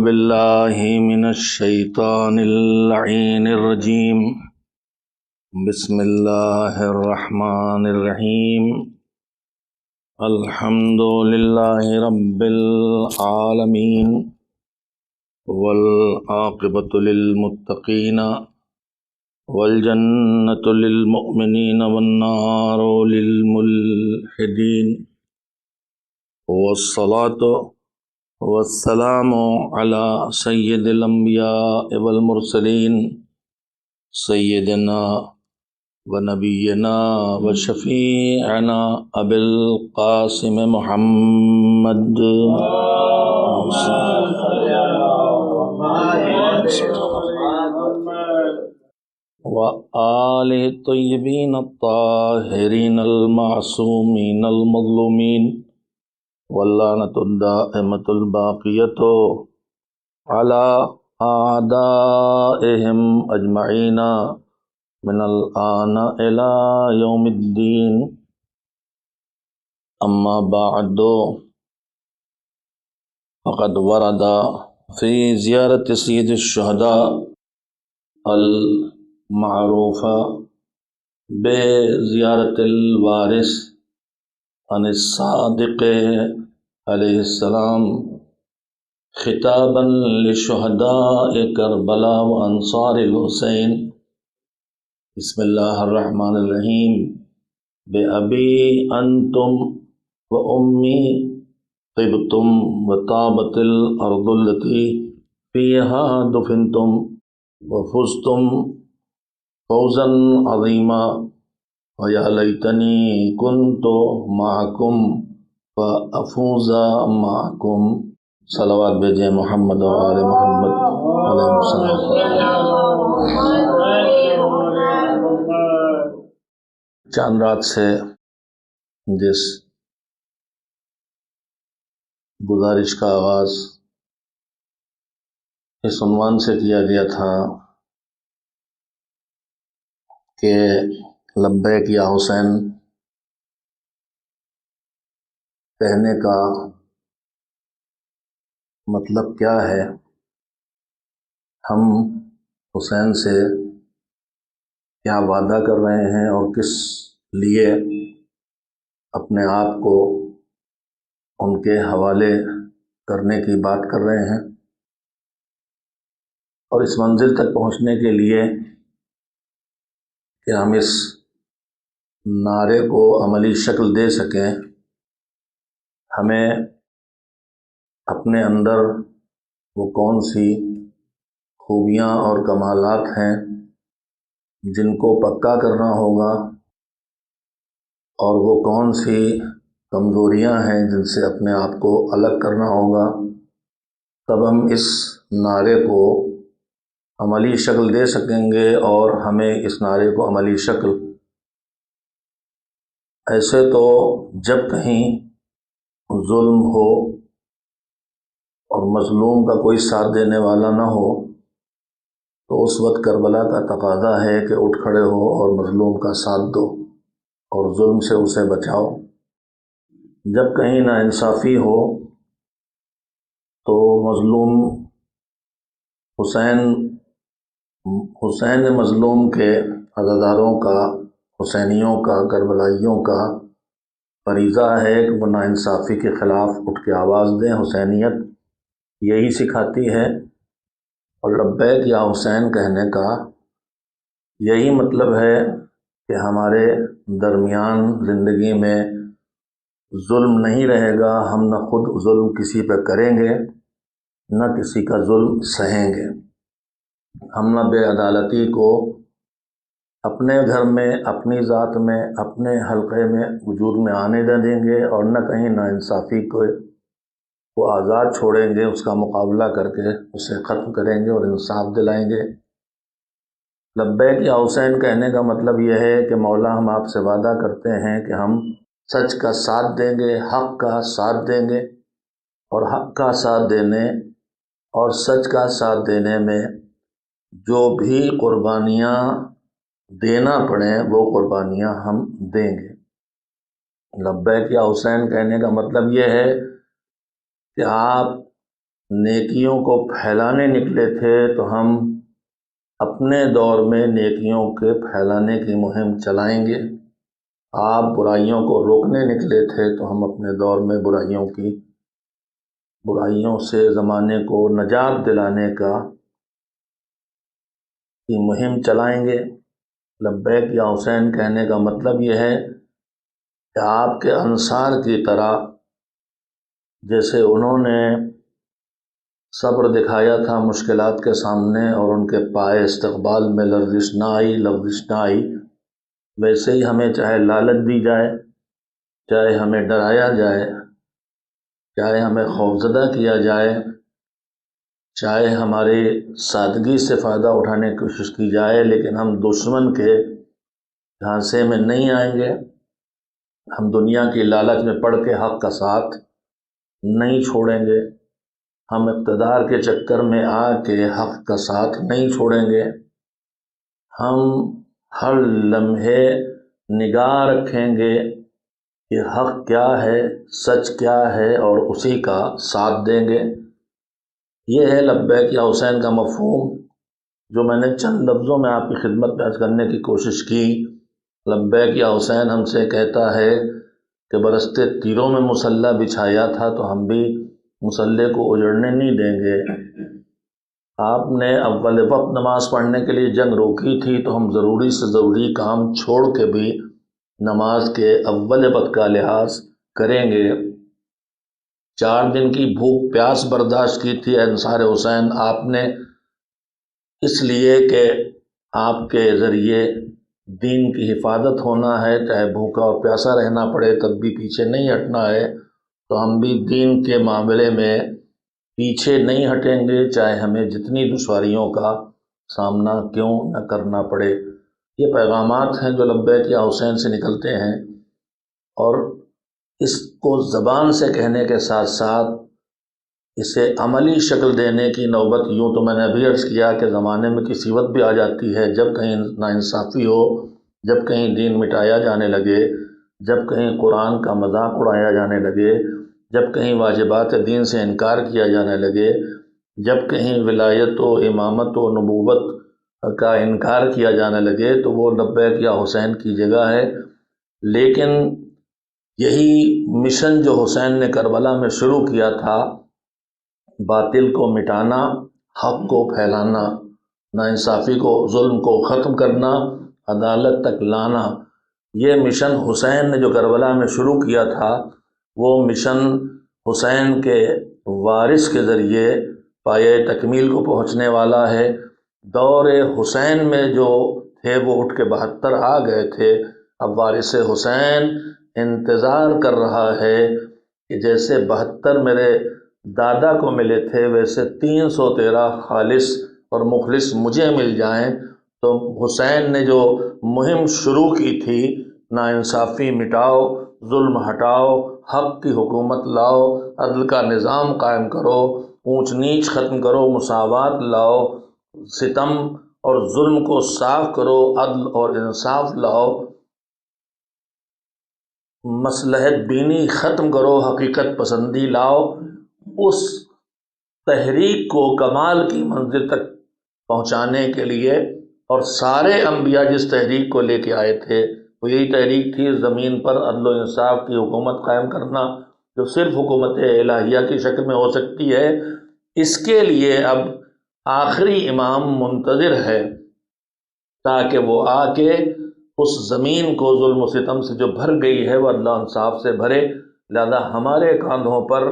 باللہ من الشیطان اللعین الرجیم بسم اللہ الرحمن الرحیم الحمد للہ رب العالمین والعاقبۃ للمتقین والجنۃ للمؤمنین والنار للملحدین والصلاۃ والسلام علی سید الانبیاء والمرسلین سیدنا ونبینا وشفیعنا ابی القاسم محمد وآلہ الطیبین الطاہرین المعصومین المظلومین واللعنۃ الدائمۃ الباقیۃ علی اعدائہم اجمعین من الآن الی یوم الدین اما بعد فقد ورد فی زیارت سید الشہداء المعروف بزیارت الوارث عن الصادق علیہ السلام خطابا لشہداء کربلا وانصار الحسین بسم اللہ الرحمن الرحیم بأبی انتم وأمی طبتم وطابت الارض التي فيها دفنتم وفزتم فوزا عظیما وَيَا لَيْتَنِي كُنْتُ مَعَكُمْ فَأَفُوزَ مَعَكُمْ صلوات بھیجیں محمد و آل محمد علیہ السلام۔ چاند رات سے جس گزارش کا آغاز اس عنوان سے کیا گیا تھا کہ لبیک یا حسین کہنے کا مطلب کیا ہے، ہم حسین سے کیا وعدہ کر رہے ہیں اور کس لیے اپنے آپ کو ان کے حوالے کرنے کی بات کر رہے ہیں، اور اس منزل تک پہنچنے کے لیے کہ ہم اس نعرے کو عملی شکل دے سکیں، ہمیں اپنے اندر وہ کون سی خوبیاں اور کمالات ہیں جن کو پکا کرنا ہوگا، اور وہ کون سی کمزوریاں ہیں جن سے اپنے آپ کو الگ کرنا ہوگا، تب ہم اس نعرے کو عملی شکل دے سکیں گے۔ اور ہمیں اس نعرے کو عملی شکل ایسے تو جب کہیں ظلم ہو اور مظلوم کا کوئی ساتھ دینے والا نہ ہو تو اس وقت کربلا کا تقاضا ہے کہ اٹھ کھڑے ہو اور مظلوم کا ساتھ دو اور ظلم سے اسے بچاؤ۔ جب کہیں ناانصافی ہو تو مظلوم حسین مظلوم کے عزاداروں کا، حسینیوں کا، کربلائیوں کا فریضہ ہے کہ وہ ناانصافی کے خلاف اٹھ کے آواز دیں۔ حسینیت یہی سکھاتی ہے، اور لبیک یا حسین کہنے کا یہی مطلب ہے کہ ہمارے درمیان زندگی میں ظلم نہیں رہے گا، ہم نہ خود ظلم کسی پہ کریں گے نہ کسی کا ظلم سہیں گے، ہم نہ بے عدالتی کو اپنے گھر میں، اپنی ذات میں، اپنے حلقے میں وجود میں آنے نہ دیں گے، اور نہ کہیں ناانصافی کو آزاد چھوڑیں گے، اس کا مقابلہ کر کے اسے ختم کریں گے اور انصاف دلائیں گے۔ لبیک یا حسین کہنے کا مطلب یہ ہے کہ مولا ہم آپ سے وعدہ کرتے ہیں کہ ہم سچ کا ساتھ دیں گے، حق کا ساتھ دیں گے، اور حق کا ساتھ دینے اور سچ کا ساتھ دینے میں جو بھی قربانیاں دینا پڑیں وہ قربانیاں ہم دیں گے۔ لبیک یا حسین کہنے کا مطلب یہ ہے کہ آپ نیکیوں کو پھیلانے نکلے تھے تو ہم اپنے دور میں نیکیوں کے پھیلانے کی مہم چلائیں گے۔ آپ برائیوں کو روکنے نکلے تھے تو ہم اپنے دور میں برائیوں سے زمانے کو نجات دلانے کی مہم چلائیں گے۔ لبیک یا حسین کہنے کا مطلب یہ ہے کہ آپ کے انصار کی طرح جیسے انہوں نے صبر دکھایا تھا مشکلات کے سامنے اور ان کے پائے استقبال میں لرزش نہ آئی، ویسے ہی ہمیں چاہے لالچ دی جائے، چاہے ہمیں ڈرایا جائے، چاہے ہمیں خوفزدہ کیا جائے، چاہے ہماری سادگی سے فائدہ اٹھانے کی کوشش کی جائے، لیکن ہم دشمن کے جھانسے میں نہیں آئیں گے۔ ہم دنیا کی لالچ میں پڑ کے حق کا ساتھ نہیں چھوڑیں گے، ہم اقتدار کے چکر میں آ کے حق کا ساتھ نہیں چھوڑیں گے۔ ہم ہر لمحے نگاہ رکھیں گے کہ حق کیا ہے، سچ کیا ہے، اور اسی کا ساتھ دیں گے۔ یہ ہے لبیک یا حسین کا مفہوم، جو میں نے چند لفظوں میں آپ کی خدمت میں عرض کرنے کی کوشش کی۔ لبیک یا حسین ہم سے کہتا ہے کہ برستے تیروں میں مصلی بچھایا تھا تو ہم بھی مصلی کو اجڑنے نہیں دیں گے۔ آپ نے اول وقت نماز پڑھنے کے لیے جنگ روکی تھی تو ہم ضروری سے ضروری کام چھوڑ کے بھی نماز کے اول وقت کا لحاظ کریں گے۔ 4 دن کی بھوک پیاس برداشت کی تھی انصار حسین آپ نے، اس لیے کہ آپ کے ذریعے دین کی حفاظت ہونا ہے، چاہے بھوکا اور پیاسا رہنا پڑے تب بھی پیچھے نہیں ہٹنا ہے۔ تو ہم بھی دین کے معاملے میں پیچھے نہیں ہٹیں گے، چاہے ہمیں جتنی دشواریوں کا سامنا کیوں نہ کرنا پڑے۔ یہ پیغامات ہیں جو لبیک یا حسین سے نکلتے ہیں، اور اس کو زبان سے کہنے کے ساتھ ساتھ اسے عملی شکل دینے کی نوبت، یوں تو میں نے ابھی عرض کیا کہ زمانے میں کسی وقت بھی آ جاتی ہے جب کہیں ناانصافی ہو، جب کہیں دین مٹایا جانے لگے، جب کہیں قرآن کا مذاق اڑایا جانے لگے، جب کہیں واجبات دین سے انکار کیا جانے لگے، جب کہیں ولایت و امامت و نبوت کا انکار کیا جانے لگے، تو وہ لبیک یا حسین کی جگہ ہے۔ لیکن یہی مشن جو حسین نے کربلا میں شروع کیا تھا، باطل کو مٹانا، حق کو پھیلانا، ناانصافی کو، ظلم کو ختم کرنا، عدالت تک لانا، یہ مشن حسین نے جو کربلا میں شروع کیا تھا، وہ مشن حسین کے وارث کے ذریعے پایۂ تکمیل کو پہنچنے والا ہے۔ دور حسین میں جو تھے وہ اٹھ کے 72 آ گئے تھے، اب وارث حسین انتظار کر رہا ہے کہ جیسے 72 میرے دادا کو ملے تھے ویسے 313 خالص اور مخلص مجھے مل جائیں۔ تو حسین نے جو مہم شروع کی تھی، ناانصافی مٹاؤ، ظلم ہٹاؤ، حق کی حکومت لاؤ، عدل کا نظام قائم کرو، اونچ نیچ ختم کرو، مساوات لاؤ، ستم اور ظلم کو صاف کرو، عدل اور انصاف لاؤ، مصلحت بینی ختم کرو، حقیقت پسندی لاؤ، اس تحریک کو کمال کی منزل تک پہنچانے کے لیے، اور سارے انبیاء جس تحریک کو لے کے آئے تھے وہ یہی تحریک تھی، زمین پر عدل و انصاف کی حکومت قائم کرنا، جو صرف حکومت الہیہ کی شکل میں ہو سکتی ہے۔ اس کے لیے اب آخری امام منتظر ہے تاکہ وہ آ کے اس زمین کو ظلم و ستم سے جو بھر گئی ہے وہ عدل و انصاف سے بھرے۔ لہذا ہمارے کاندھوں پر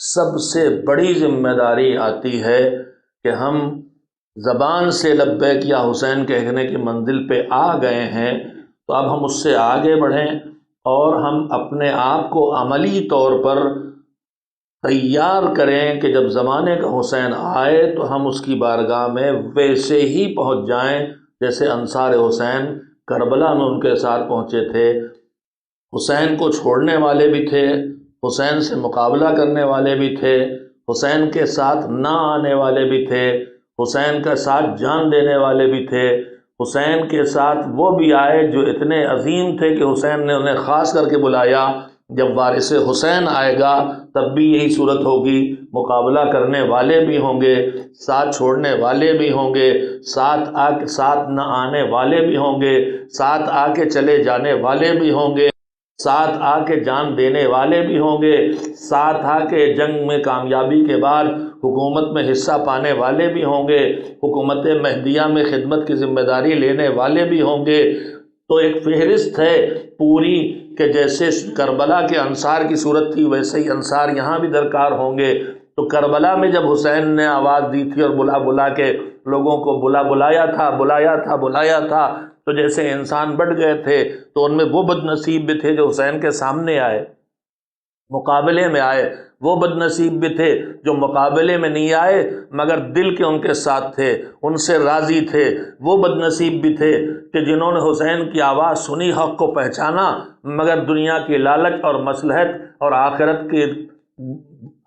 سب سے بڑی ذمہ داری آتی ہے کہ ہم زبان سے لبیک یا حسین کہنے کی منزل پہ آ گئے ہیں، تو اب ہم اس سے آگے بڑھیں اور ہم اپنے آپ کو عملی طور پر تیار کریں کہ جب زمانے کا حسین آئے تو ہم اس کی بارگاہ میں ویسے ہی پہنچ جائیں جیسے انصار حسین کربلا میں ان کے ساتھ پہنچے تھے۔ حسین کو چھوڑنے والے بھی تھے، حسین سے مقابلہ کرنے والے بھی تھے، حسین کے ساتھ نہ آنے والے بھی تھے، حسین کا ساتھ جان دینے والے بھی تھے، حسین کے ساتھ وہ بھی آئے جو اتنے عظیم تھے کہ حسین نے انہیں خاص کر کے بلایا جب وارث حسین آئے گا تب بھی یہی صورت ہوگی، مقابلہ کرنے والے بھی ہوں گے، ساتھ چھوڑنے والے بھی ہوں گے، ساتھ نہ آنے والے بھی ہوں گے، ساتھ آ کے چلے جانے والے بھی ہوں گے، ساتھ آ کے جان دینے والے بھی ہوں گے، ساتھ آ کے جنگ میں کامیابی کے بعد حکومت میں حصہ پانے والے بھی ہوں گے، حکومت مہدیہ میں خدمت کی ذمہ داری لینے والے بھی ہوں گے۔ تو ایک فہرست ہے پوری کہ جیسے کربلا کے انصار کی صورت تھی ویسے ہی انصار یہاں بھی درکار ہوں گے۔ تو کربلا میں جب حسین نے آواز دی تھی اور بلا کے لوگوں کو بلایا تھا تو جیسے انسان بڑھ گئے تھے، تو ان میں وہ بد نصیب بھی تھے جو حسین کے سامنے آئے، مقابلے میں آئے، وہ بد نصیب بھی تھے جو مقابلے میں نہیں آئے مگر دل کے ان کے ساتھ تھے، ان سے راضی تھے، وہ بد نصیب بھی تھے کہ جنہوں نے حسین کی آواز سنی، حق کو پہچانا، مگر دنیا کی لالچ اور مصلحت اور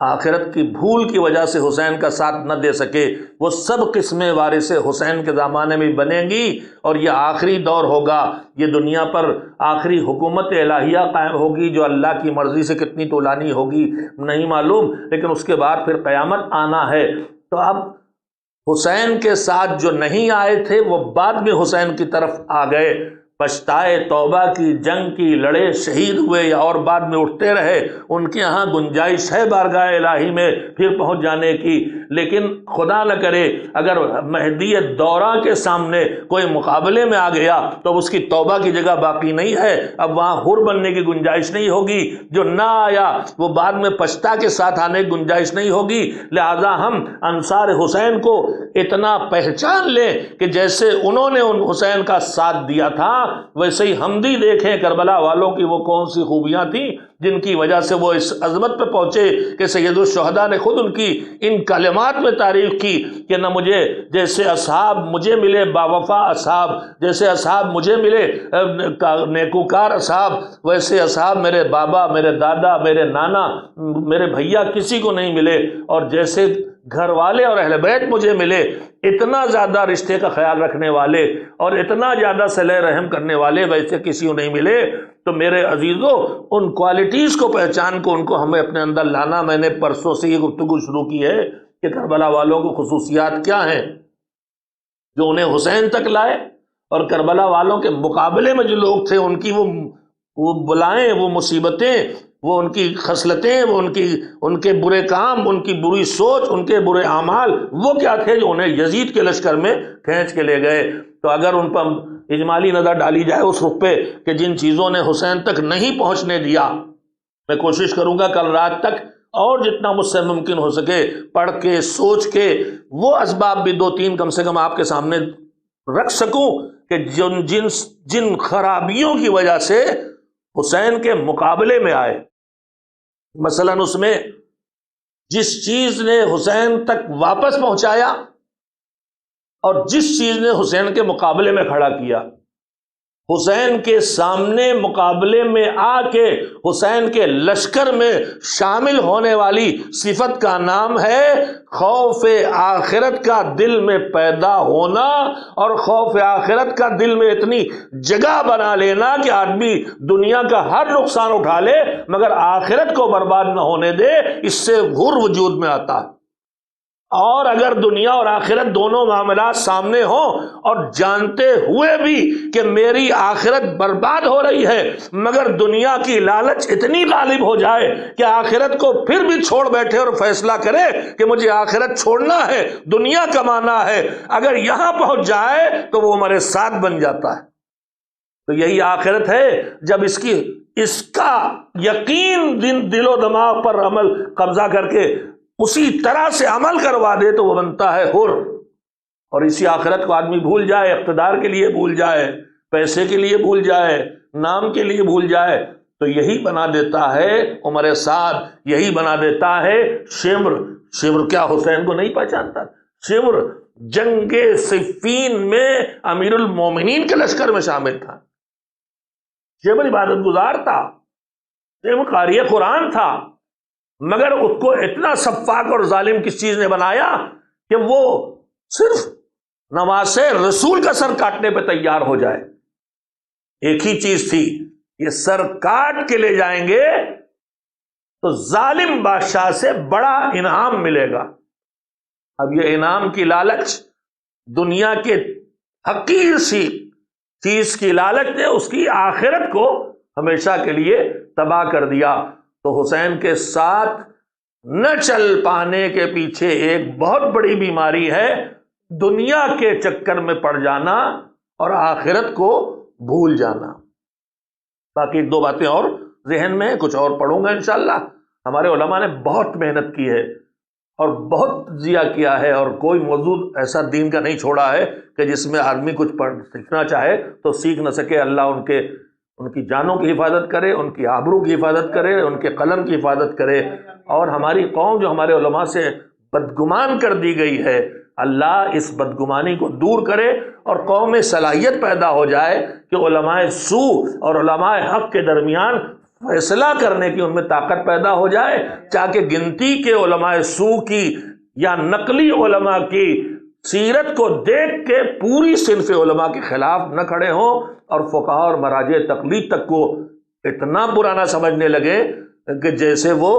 آخرت کی بھول کی وجہ سے حسین کا ساتھ نہ دے سکے۔ وہ سب قسمیں وارث حسین کے زمانے میں بنیں گی، اور یہ آخری دور ہوگا، یہ دنیا پر آخری حکومت الہیہ قائم ہوگی جو اللہ کی مرضی سے کتنی طولانی ہوگی نہیں معلوم، لیکن اس کے بعد پھر قیامت آنا ہے۔ تو اب حسین کے ساتھ جو نہیں آئے تھے وہ بعد میں حسین کی طرف آ گئے، پچھتائے توبہ کی، جنگ کی، لڑے، شہید ہوئے یا اور بعد میں اٹھتے رہے، ان کے ہاں گنجائش ہے بارگاہ الہی میں پھر پہنچ جانے کی۔ لیکن خدا نہ کرے اگر مہدی دورہ کے سامنے کوئی مقابلے میں آ گیا تو اس کی توبہ کی جگہ باقی نہیں ہے، اب وہاں حر بننے کی گنجائش نہیں ہوگی، جو نہ آیا وہ بعد میں پچھتا کے ساتھ آنے کی گنجائش نہیں ہوگی۔ لہذا ہم انصار حسین کو اتنا پہچان لیں کہ جیسے انہوں نے ان حسین کا ساتھ دیا تھا ویسے ہی ہم بھی دیکھیں کربلا والوں کی وہ کون سی خوبیاں تھیں جن کی وجہ سے وہ اس عظمت پہ پہنچے کہ سید الشہداء نے خود ان کی ان کلمات میں تعریف کی کہ نہ مجھے جیسے اصحاب مجھے ملے باوفا اصحاب، جیسے اصحاب مجھے ملے نیکوکار اصحاب، ویسے اصحاب میرے بابا، میرے دادا، میرے نانا، میرے بھیا کسی کو نہیں ملے، اور جیسے گھر والے اور اہل بیت مجھے ملے، اتنا زیادہ رشتے کا خیال رکھنے والے اور اتنا زیادہ صلہ رحم کرنے والے ویسے کسی کو نہیں ملے۔ تو میرے عزیزوں ان کوالٹیز کو پہچان کو ان کو ہمیں اپنے اندر لانا۔ میں نے پرسوں سے یہ گفتگو شروع کی ہے کہ کربلا والوں کو خصوصیات کیا ہیں جو انہیں حسین تک لائے، اور کربلا والوں کے مقابلے میں جو لوگ تھے ان کی وہ بلائیں، وہ مصیبتیں، وہ ان کی خصلتیں، وہ ان کے برے کام، ان کی بری سوچ، ان کے برے اعمال وہ کیا تھے جو انہیں یزید کے لشکر میں کھینچ کے لے گئے۔ تو اگر ان پر اجمالی نظر ڈالی جائے اس رخ پہ کہ جن چیزوں نے حسین تک نہیں پہنچنے دیا، میں کوشش کروں گا کل رات تک اور جتنا مجھ سے ممکن ہو سکے پڑھ کے سوچ کے وہ اسباب بھی 2-3 کم سے کم آپ کے سامنے رکھ سکوں کہ جن خرابیوں کی وجہ سے حسین کے مقابلے میں آئے۔ مثلا اس میں جس چیز نے حسین تک واپس پہنچایا اور جس چیز نے حسین کے مقابلے میں کھڑا کیا، حسین کے سامنے مقابلے میں آ کے حسین کے لشکر میں شامل ہونے والی صفت کا نام ہے خوف آخرت کا دل میں پیدا ہونا، اور خوف آخرت کا دل میں اتنی جگہ بنا لینا کہ آدمی دنیا کا ہر نقصان اٹھا لے مگر آخرت کو برباد نہ ہونے دے، اس سے غر وجود میں آتا ہے۔ اور اگر دنیا اور آخرت دونوں معاملات سامنے ہوں اور جانتے ہوئے بھی کہ میری آخرت برباد ہو رہی ہے مگر دنیا کی لالچ اتنی غالب ہو جائے کہ آخرت کو پھر بھی چھوڑ بیٹھے اور فیصلہ کرے کہ مجھے آخرت چھوڑنا ہے، دنیا کمانا ہے، اگر یہاں پہنچ جائے تو وہ ہمارے ساتھ بن جاتا ہے۔ تو یہی آخرت ہے جب اس کا یقین دل و دماغ پر عمل قبضہ کر کے اسی طرح سے عمل کروا دے تو وہ بنتا ہے حر۔ اور اسی آخرت کو آدمی بھول جائے، اقتدار کے لیے بھول جائے، پیسے کے لیے بھول جائے، نام کے لیے بھول جائے، تو یہی بنا دیتا ہے عمر سعد، یہی بنا دیتا ہے شمر۔ شمر کیا حسین کو نہیں پہچانتا؟ شمر جنگ صفین میں امیر المومنین کے لشکر میں شامل تھا، شمر عبادت گزار تھا، شمر قاری قرآن تھا، مگر اس کو اتنا سفاک اور ظالم کس چیز نے بنایا کہ وہ صرف نواز رسول کا سر کاٹنے پہ تیار ہو جائے۔ ایک ہی چیز تھی، یہ سر کاٹ کے لے جائیں گے تو ظالم بادشاہ سے بڑا انعام ملے گا۔ اب یہ انعام کی لالچ دنیا کے حقیر سی چیز کی لالچ نے اس کی آخرت کو ہمیشہ کے لیے تباہ کر دیا۔ تو حسین کے ساتھ نہ چل پانے کے پیچھے ایک بہت بڑی بیماری ہے دنیا کے چکر میں پڑ جانا اور آخرت کو بھول جانا۔ باقی ایک دو باتیں اور ذہن میں ہیں، کچھ اور پڑھوں گا انشاءاللہ۔ ہمارے علماء نے بہت محنت کی ہے اور بہت ضیاء کیا ہے، اور کوئی موضوع ایسا دین کا نہیں چھوڑا ہے کہ جس میں آدمی کچھ سیکھنا چاہے تو سیکھ نہ سکے۔ اللہ ان کی جانوں کی حفاظت کرے، ان کی آبرو کی حفاظت کرے، ان کے قلم کی حفاظت کرے، اور ہماری قوم جو ہمارے علماء سے بدگمان کر دی گئی ہے، اللہ اس بدگمانی کو دور کرے اور قوم میں صلاحیت پیدا ہو جائے کہ علماء سو اور علماء حق کے درمیان فیصلہ کرنے کی ان میں طاقت پیدا ہو جائے، تاکہ گنتی کے علماء سو کی یا نقلی علماء کی سیرت کو دیکھ کے پوری صنف علماء کے خلاف نہ کھڑے ہوں، اور فقہاء اور مراجع تقلید تک کو اتنا برا نہ سمجھنے لگے کہ جیسے وہ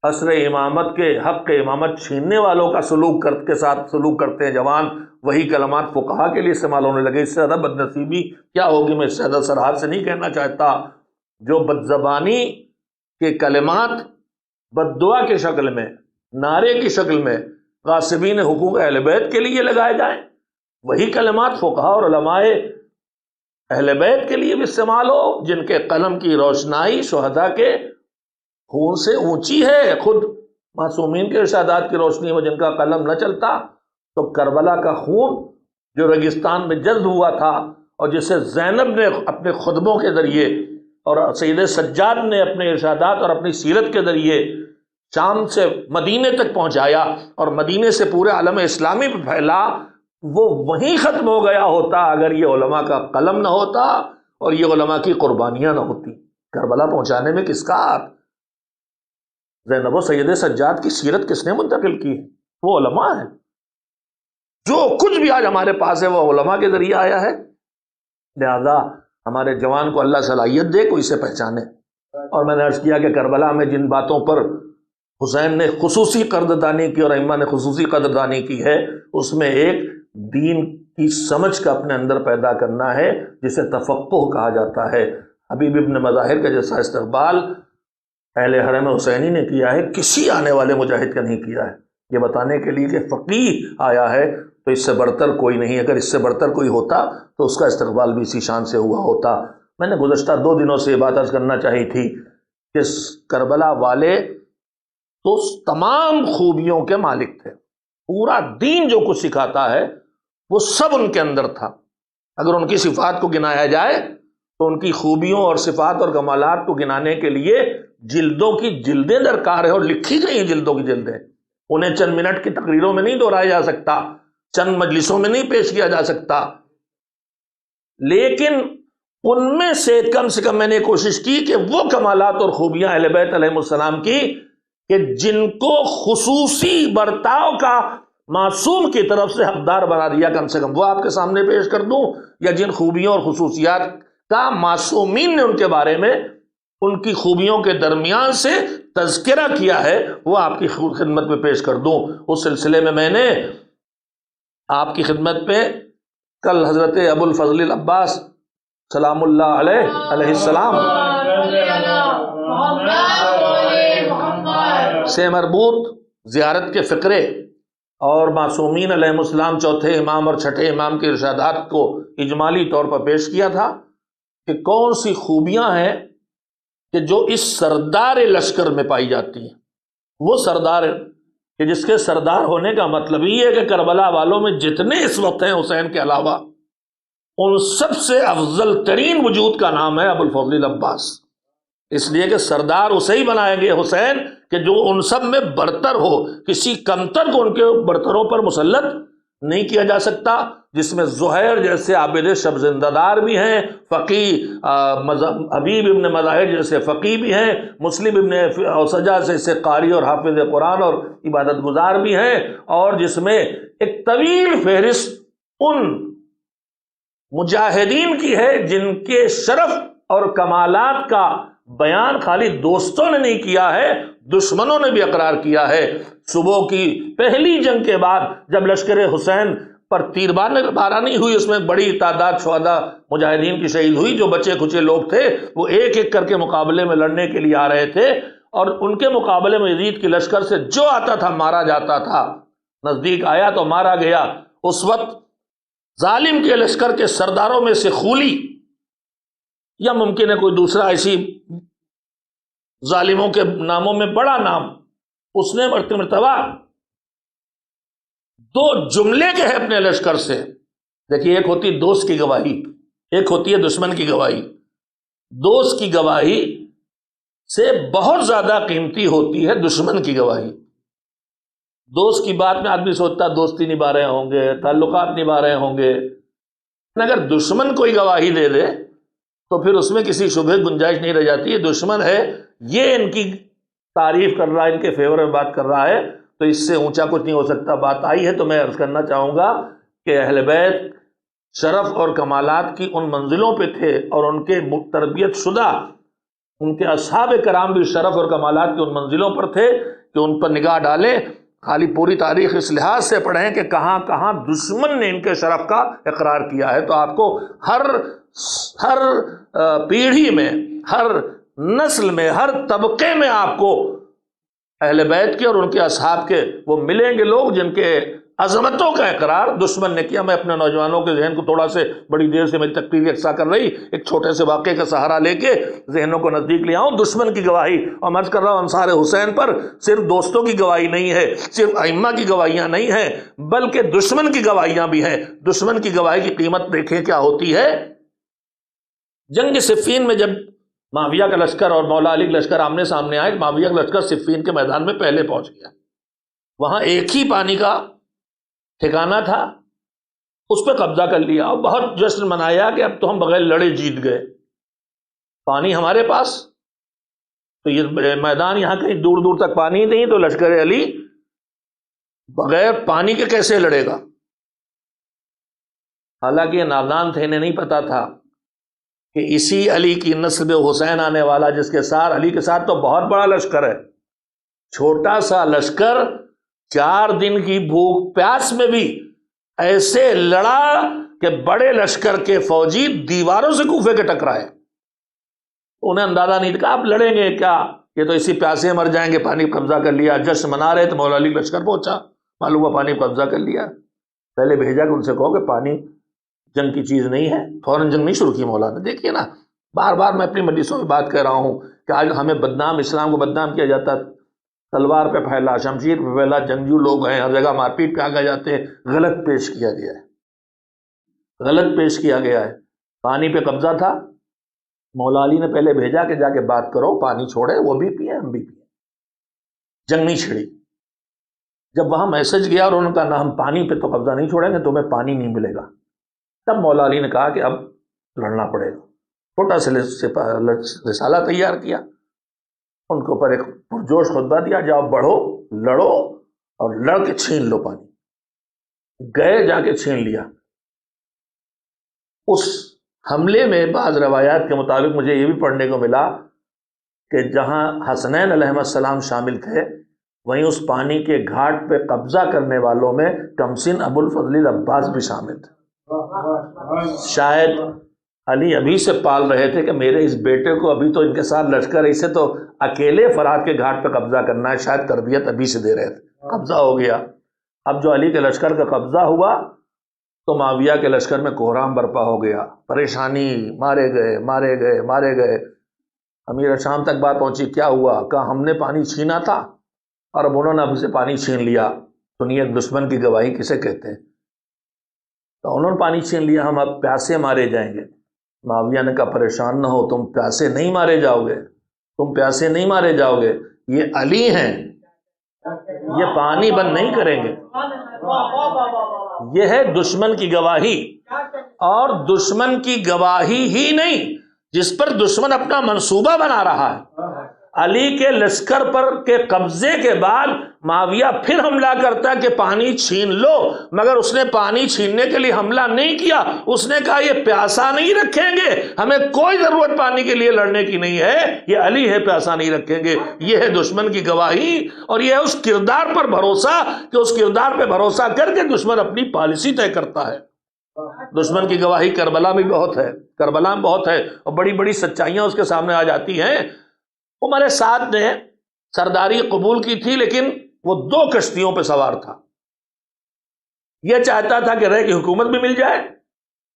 عصر امامت کے حق امامت چھیننے والوں کا کے ساتھ سلوک کرتے ہیں جوان، وہی کلمات فقہاء کے لیے استعمال ہونے لگے۔ اس سے زیادہ بدنصیبی کیا ہوگی؟ میں اس سے زیادہ سراحت سے نہیں کہنا چاہتا۔ جو بدزبانی کے کلمات بد دعا کی شکل میں، نعرے کی شکل میں غاصبین حقوق اہل بیت کے لیے لگائے جائیں، وہی کلمات فقہاء اور علماء اہل بیت کے لیے بھی استعمال ہو، جن کے قلم کی روشنائی شہداء کے خون سے اونچی ہے۔ خود معصومین کے ارشادات کی روشنی میں جن کا قلم نہ چلتا، تو کربلا کا خون جو ریگستان میں جذب ہوا تھا، اور جسے زینب نے اپنے خطبوں کے ذریعے اور سید سجاد نے اپنے ارشادات اور اپنی سیرت کے ذریعے شام سے مدینے تک پہنچایا، اور مدینے سے پورے عالم اسلامی پہ پھیلا، وہ وہیں ختم ہو گیا ہوتا اگر یہ علماء کا قلم نہ ہوتا اور یہ علماء کی قربانیاں نہ ہوتی۔ کربلا پہنچانے میں کس کا ہاتھ؟ زینب و سید سجاد کی سیرت کس نے منتقل کی؟ وہ علماء ہیں۔ جو کچھ بھی آج ہمارے پاس ہے وہ علماء کے ذریعے آیا ہے، لہذا ہمارے جوان کو اللہ صلاحیت دے، کوئی اسے پہچانے۔ اور میں نے عرض کیا کہ کربلا میں جن باتوں پر حسین نے خصوصی قدردانی کی اور ائمہ نے خصوصی قدردانی کی ہے، اس میں ایک دین کی سمجھ کا اپنے اندر پیدا کرنا ہے، جسے تفقہ کہا جاتا ہے۔ حبیب ابن مظاہر کا جیسا استقبال اہل حرم حسینی نے کیا ہے، کسی آنے والے مجاہد کا نہیں کیا ہے، یہ بتانے کے لیے کہ فقیہ آیا ہے تو اس سے بڑھتر کوئی نہیں۔ اگر اس سے بڑھتر کوئی ہوتا تو اس کا استقبال بھی اسی شان سے ہوا ہوتا۔ میں نے گزشتہ 2 دنوں سے یہ بات عرض کرنا چاہی تھی کہ کربلا والے تو تمام خوبیوں کے مالک تھے، پورا دین جو کچھ سکھاتا ہے وہ سب ان کے اندر تھا۔ اگر ان کی صفات کو گنایا جائے تو ان کی خوبیوں اور صفات اور کمالات کو گنانے کے لیے جلدوں کی جلدیں درکار ہیں، اور لکھی گئی ہیں جلدوں کی جلدیں، انہیں چند منٹ کی تقریروں میں نہیں دہرایا جا سکتا، چند مجلسوں میں نہیں پیش کیا جا سکتا۔ لیکن ان میں سے کم میں نے کوشش کی کہ وہ کمالات اور خوبیاں اہل بیت علیہ السلام کی کہ جن کو خصوصی برتاؤ کا معصوم کی طرف سے حقدار بنا دیا، کم سے کم وہ آپ کے سامنے پیش کر دوں، یا جن خوبیوں اور خصوصیات کا معصومین نے ان کے بارے میں ان کی خوبیوں کے درمیان سے تذکرہ کیا ہے وہ آپ کی خدمت میں پیش کر دوں۔ اس سلسلے میں نے آپ کی خدمت پہ کل حضرت ابو الفضل العباس سلام اللہ علیہ السلام سے مربوط زیارت کے فقرے اور معصومین علیہ السلام چوتھے امام اور چھٹے امام کے ارشادات کو اجمالی طور پر پیش کیا تھا کہ کون سی خوبیاں ہیں کہ جو اس سردار لشکر میں پائی جاتی ہیں۔ وہ سردار کہ جس کے سردار ہونے کا مطلب یہ ہے کہ کربلا والوں میں جتنے اس وقت ہیں حسین کے علاوہ، ان سب سے افضل ترین وجود کا نام ہے ابو الفضل العباس، اس لیے کہ سردار اسے ہی بنائیں گے حسین کہ جو ان سب میں برتر ہو، کسی کمتر کو ان کے برتروں پر مسلط نہیں کیا جا سکتا، جس میں زہیر جیسے عابد شب زندہ دار بھی ہیں، فقیہ حبیب ابن مظاہر جیسے فقیہ بھی ہیں، مسلم ابن اوسجہ جیسے قاری اور حافظ قرآن اور عبادت گزار بھی ہیں، اور جس میں ایک طویل فہرست ان مجاہدین کی ہے جن کے شرف اور کمالات کا بیان خالی دوستوں نے نہیں کیا ہے، دشمنوں نے بھی اقرار کیا ہے۔ صبح کی پہلی جنگ کے بعد جب لشکر حسین پر تیر بارانی ہوئی، اس میں بڑی تعداد شہداء مجاہدین کی شہید ہوئی، جو بچے کچے لوگ تھے وہ ایک ایک کر کے مقابلے میں لڑنے کے لیے آ رہے تھے، اور ان کے مقابلے میں یزید کی لشکر سے جو آتا تھا مارا جاتا تھا، نزدیک آیا تو مارا گیا۔ اس وقت ظالم کے لشکر کے سرداروں میں سے خولی، یا ممکن ہے کوئی دوسرا ایسی ظالموں کے ناموں میں بڑا نام، اس نے مرتبہ دو جملے کہے اپنے لشکر سے۔ دیکھیے، ایک ہوتی دوست کی گواہی، ایک ہوتی ہے دشمن کی گواہی۔ دوست کی گواہی سے بہت زیادہ قیمتی ہوتی ہے دشمن کی گواہی۔ دوست کی بات میں آدمی سوچتا ہے دوستی نبھا رہے ہوں گے، تعلقات نبھا رہے ہوں گے، اگر دشمن کوئی گواہی دے دے تو پھر اس میں کسی شبہ گنجائش نہیں رہ جاتی۔ یہ دشمن ہے، یہ ان کی تعریف کر رہا ہے، ان کے فیور میں بات کر رہا ہے، تو اس سے اونچا کچھ نہیں ہو سکتا۔ بات آئی ہے تو میں عرض کرنا چاہوں گا کہ اہل بیت شرف اور کمالات کی ان منزلوں پہ تھے، اور ان کے تربیت شدہ ان کے اصحاب کرام بھی شرف اور کمالات کی ان منزلوں پر تھے کہ ان پر نگاہ ڈالیں، خالی پوری تاریخ اس لحاظ سے پڑھیں کہ کہاں کہاں دشمن نے ان کے شرف کا اقرار کیا ہے، تو آپ کو ہر پیڑھی میں، ہر نسل میں، ہر طبقے میں آپ کو اہل بیت کے اور ان کے اصحاب کے وہ ملیں گے لوگ جن کے عظمتوں کا اقرار دشمن نے کیا۔ میں اپنے نوجوانوں کے ذہن کو تھوڑا سے، بڑی دیر سے میری تقریر یکساں کر رہی، ایک چھوٹے سے واقعے کا سہارا لے کے ذہنوں کو نزدیک لے آؤں۔ دشمن کی گواہی، اور میں عرض کر رہا ہوں انصار حسین پر صرف دوستوں کی گواہی نہیں ہے، صرف ائمہ کی گواہیاں نہیں ہیں، بلکہ دشمن کی گواہیاں بھی ہیں۔ دشمن کی گواہی کی قیمت دیکھیں کیا ہوتی ہے۔ جنگ صفین میں جب معاویہ کا لشکر اور مولا علی کا لشکر آمنے سامنے آئے، معاویہ کا لشکر صفین کے میدان میں پہلے پہنچ گیا۔ وہاں ایک ہی پانی کا ٹھکانہ تھا، اس پہ قبضہ کر لیا اور بہت جشن منایا کہ اب تو ہم بغیر لڑے جیت گئے، پانی ہمارے پاس۔ تو یہ میدان یہاں کہیں دور دور تک پانی نہیں، تو لشکر علی بغیر پانی کے کیسے لڑے گا؟ حالانکہ یہ نادان تھے، انہیں نہیں پتا تھا کہ اسی علی کی نسل حسین آنے والا، جس کے ساتھ علی کے ساتھ تو بہت بڑا لشکر ہے، چھوٹا سا لشکر 4 دن کی بھوک پیاس میں بھی ایسے لڑا کہ بڑے لشکر کے فوجی دیواروں سے کوفے کے ٹکرائے۔ انہیں اندازہ نہیں تھا، آپ لڑیں گے کیا، یہ تو اسی پیاسے مر جائیں گے۔ پانی قبضہ کر لیا، جشن منا رہے تو مولا علی لشکر پہنچا، معلوم ہوا پانی قبضہ کر لیا۔ پہلے بھیجا کہ ان سے کہو کہ پانی جنگ کی چیز نہیں ہے، فوراً جنگ نہیں شروع کی مولانا۔ دیکھیے نا، بار بار میں اپنی مجلسوں میں بات کر رہا ہوں کہ آج ہمیں بدنام، اسلام کو بدنام کیا جاتا ہے، تلوار پہ پھیلا، شمشیر پہ پھیلا، جنگجو لوگ ہیں، ہر جگہ مار پیٹ پہ آگے جاتے ہیں۔ غلط پیش کیا گیا ہے، غلط پیش کیا گیا ہے۔ پانی پہ قبضہ تھا، مولا علی نے پہلے بھیجا کہ جا کے بات کرو، پانی چھوڑے، وہ بھی پیے ہم بھی پیے، جنگ نہیں چھڑی۔ جب وہاں میسج گیا اور انہوں نے کہا نہ، ہم پانی پہ تو قبضہ نہیں چھوڑیں گے، تمہیں پانی نہیں ملے گا، تب مولا علی نے کہا کہ اب لڑنا پڑے گا۔ چھوٹا سا رسالہ تیار کیا، ان کے اوپر ایک پرجوش خطبہ دیا، جاؤ بڑھو، لڑو اور لڑ کے چھین لو پانی۔ گئے، جا کے چھین لیا۔ اس حملے میں بعض روایات کے مطابق مجھے یہ بھی پڑھنے کو ملا کہ جہاں حسنین علیہ السلام شامل تھے، وہیں اس پانی کے گھاٹ پہ قبضہ کرنے والوں میں کمسن ابو الفضل العباس بھی شامل تھے۔ شاید علی ابھی سے پال رہے تھے کہ میرے اس بیٹے کو ابھی تو ان کے ساتھ لشکر، اسے تو اکیلے فرات کے گھاٹ پہ قبضہ کرنا ہے، شاید تربیت ابھی سے دے رہے تھے۔ قبضہ ہو گیا۔ اب جو علی کے لشکر کا قبضہ ہوا تو معاویہ کے لشکر میں کوہرام برپا ہو گیا، پریشانی، مارے گئے مارے گئے مارے گئے۔ امیر شام تک بات پہنچی، کیا ہوا؟ کہا ہم نے پانی چھینا تھا اور اب انہوں نے اب سے پانی چھین لیا۔ سنیے دشمن کی گواہی کسے کہتے ہیں۔ تو انہوں نے پانی چھین لیا، ہم اب پیاسے مارے جائیں گے۔ معاویہ نے کہا پریشان نہ ہو، تم پیاسے نہیں مارے جاؤ گے، تم پیاسے نہیں مارے جاؤ گے، یہ علی ہیں، یہ پانی بند نہیں کریں گے۔ یہ ہے دشمن کی گواہی، اور دشمن کی گواہی ہی نہیں، جس پر دشمن اپنا منصوبہ بنا رہا ہے، علی کے لشکر پر کے قبضے کے بعد معاویہ پھر حملہ کرتا کہ پانی چھین لو، مگر اس نے پانی چھیننے کے لیے حملہ نہیں کیا، اس نے کہا یہ پیاسا نہیں رکھیں گے، ہمیں کوئی ضرورت پانی کے لیے لڑنے کی نہیں ہے، یہ علی ہے پیاسا نہیں رکھیں گے۔ یہ ہے دشمن کی گواہی، اور یہ ہے اس کردار پر بھروسہ کہ اس کردار پہ بھروسہ کر کے دشمن اپنی پالیسی طے کرتا ہے۔ دشمن کی گواہی کربلا میں بہت ہے، کربلا میں بہت ہے، اور بڑی بڑی سچائیاں اس کے سامنے آ جاتی ہیں۔ عمر سعد نے سرداری قبول کی تھی، لیکن وہ 2 کشتیوں پہ سوار تھا۔ یہ چاہتا تھا کہ رہ کی حکومت بھی مل جائے،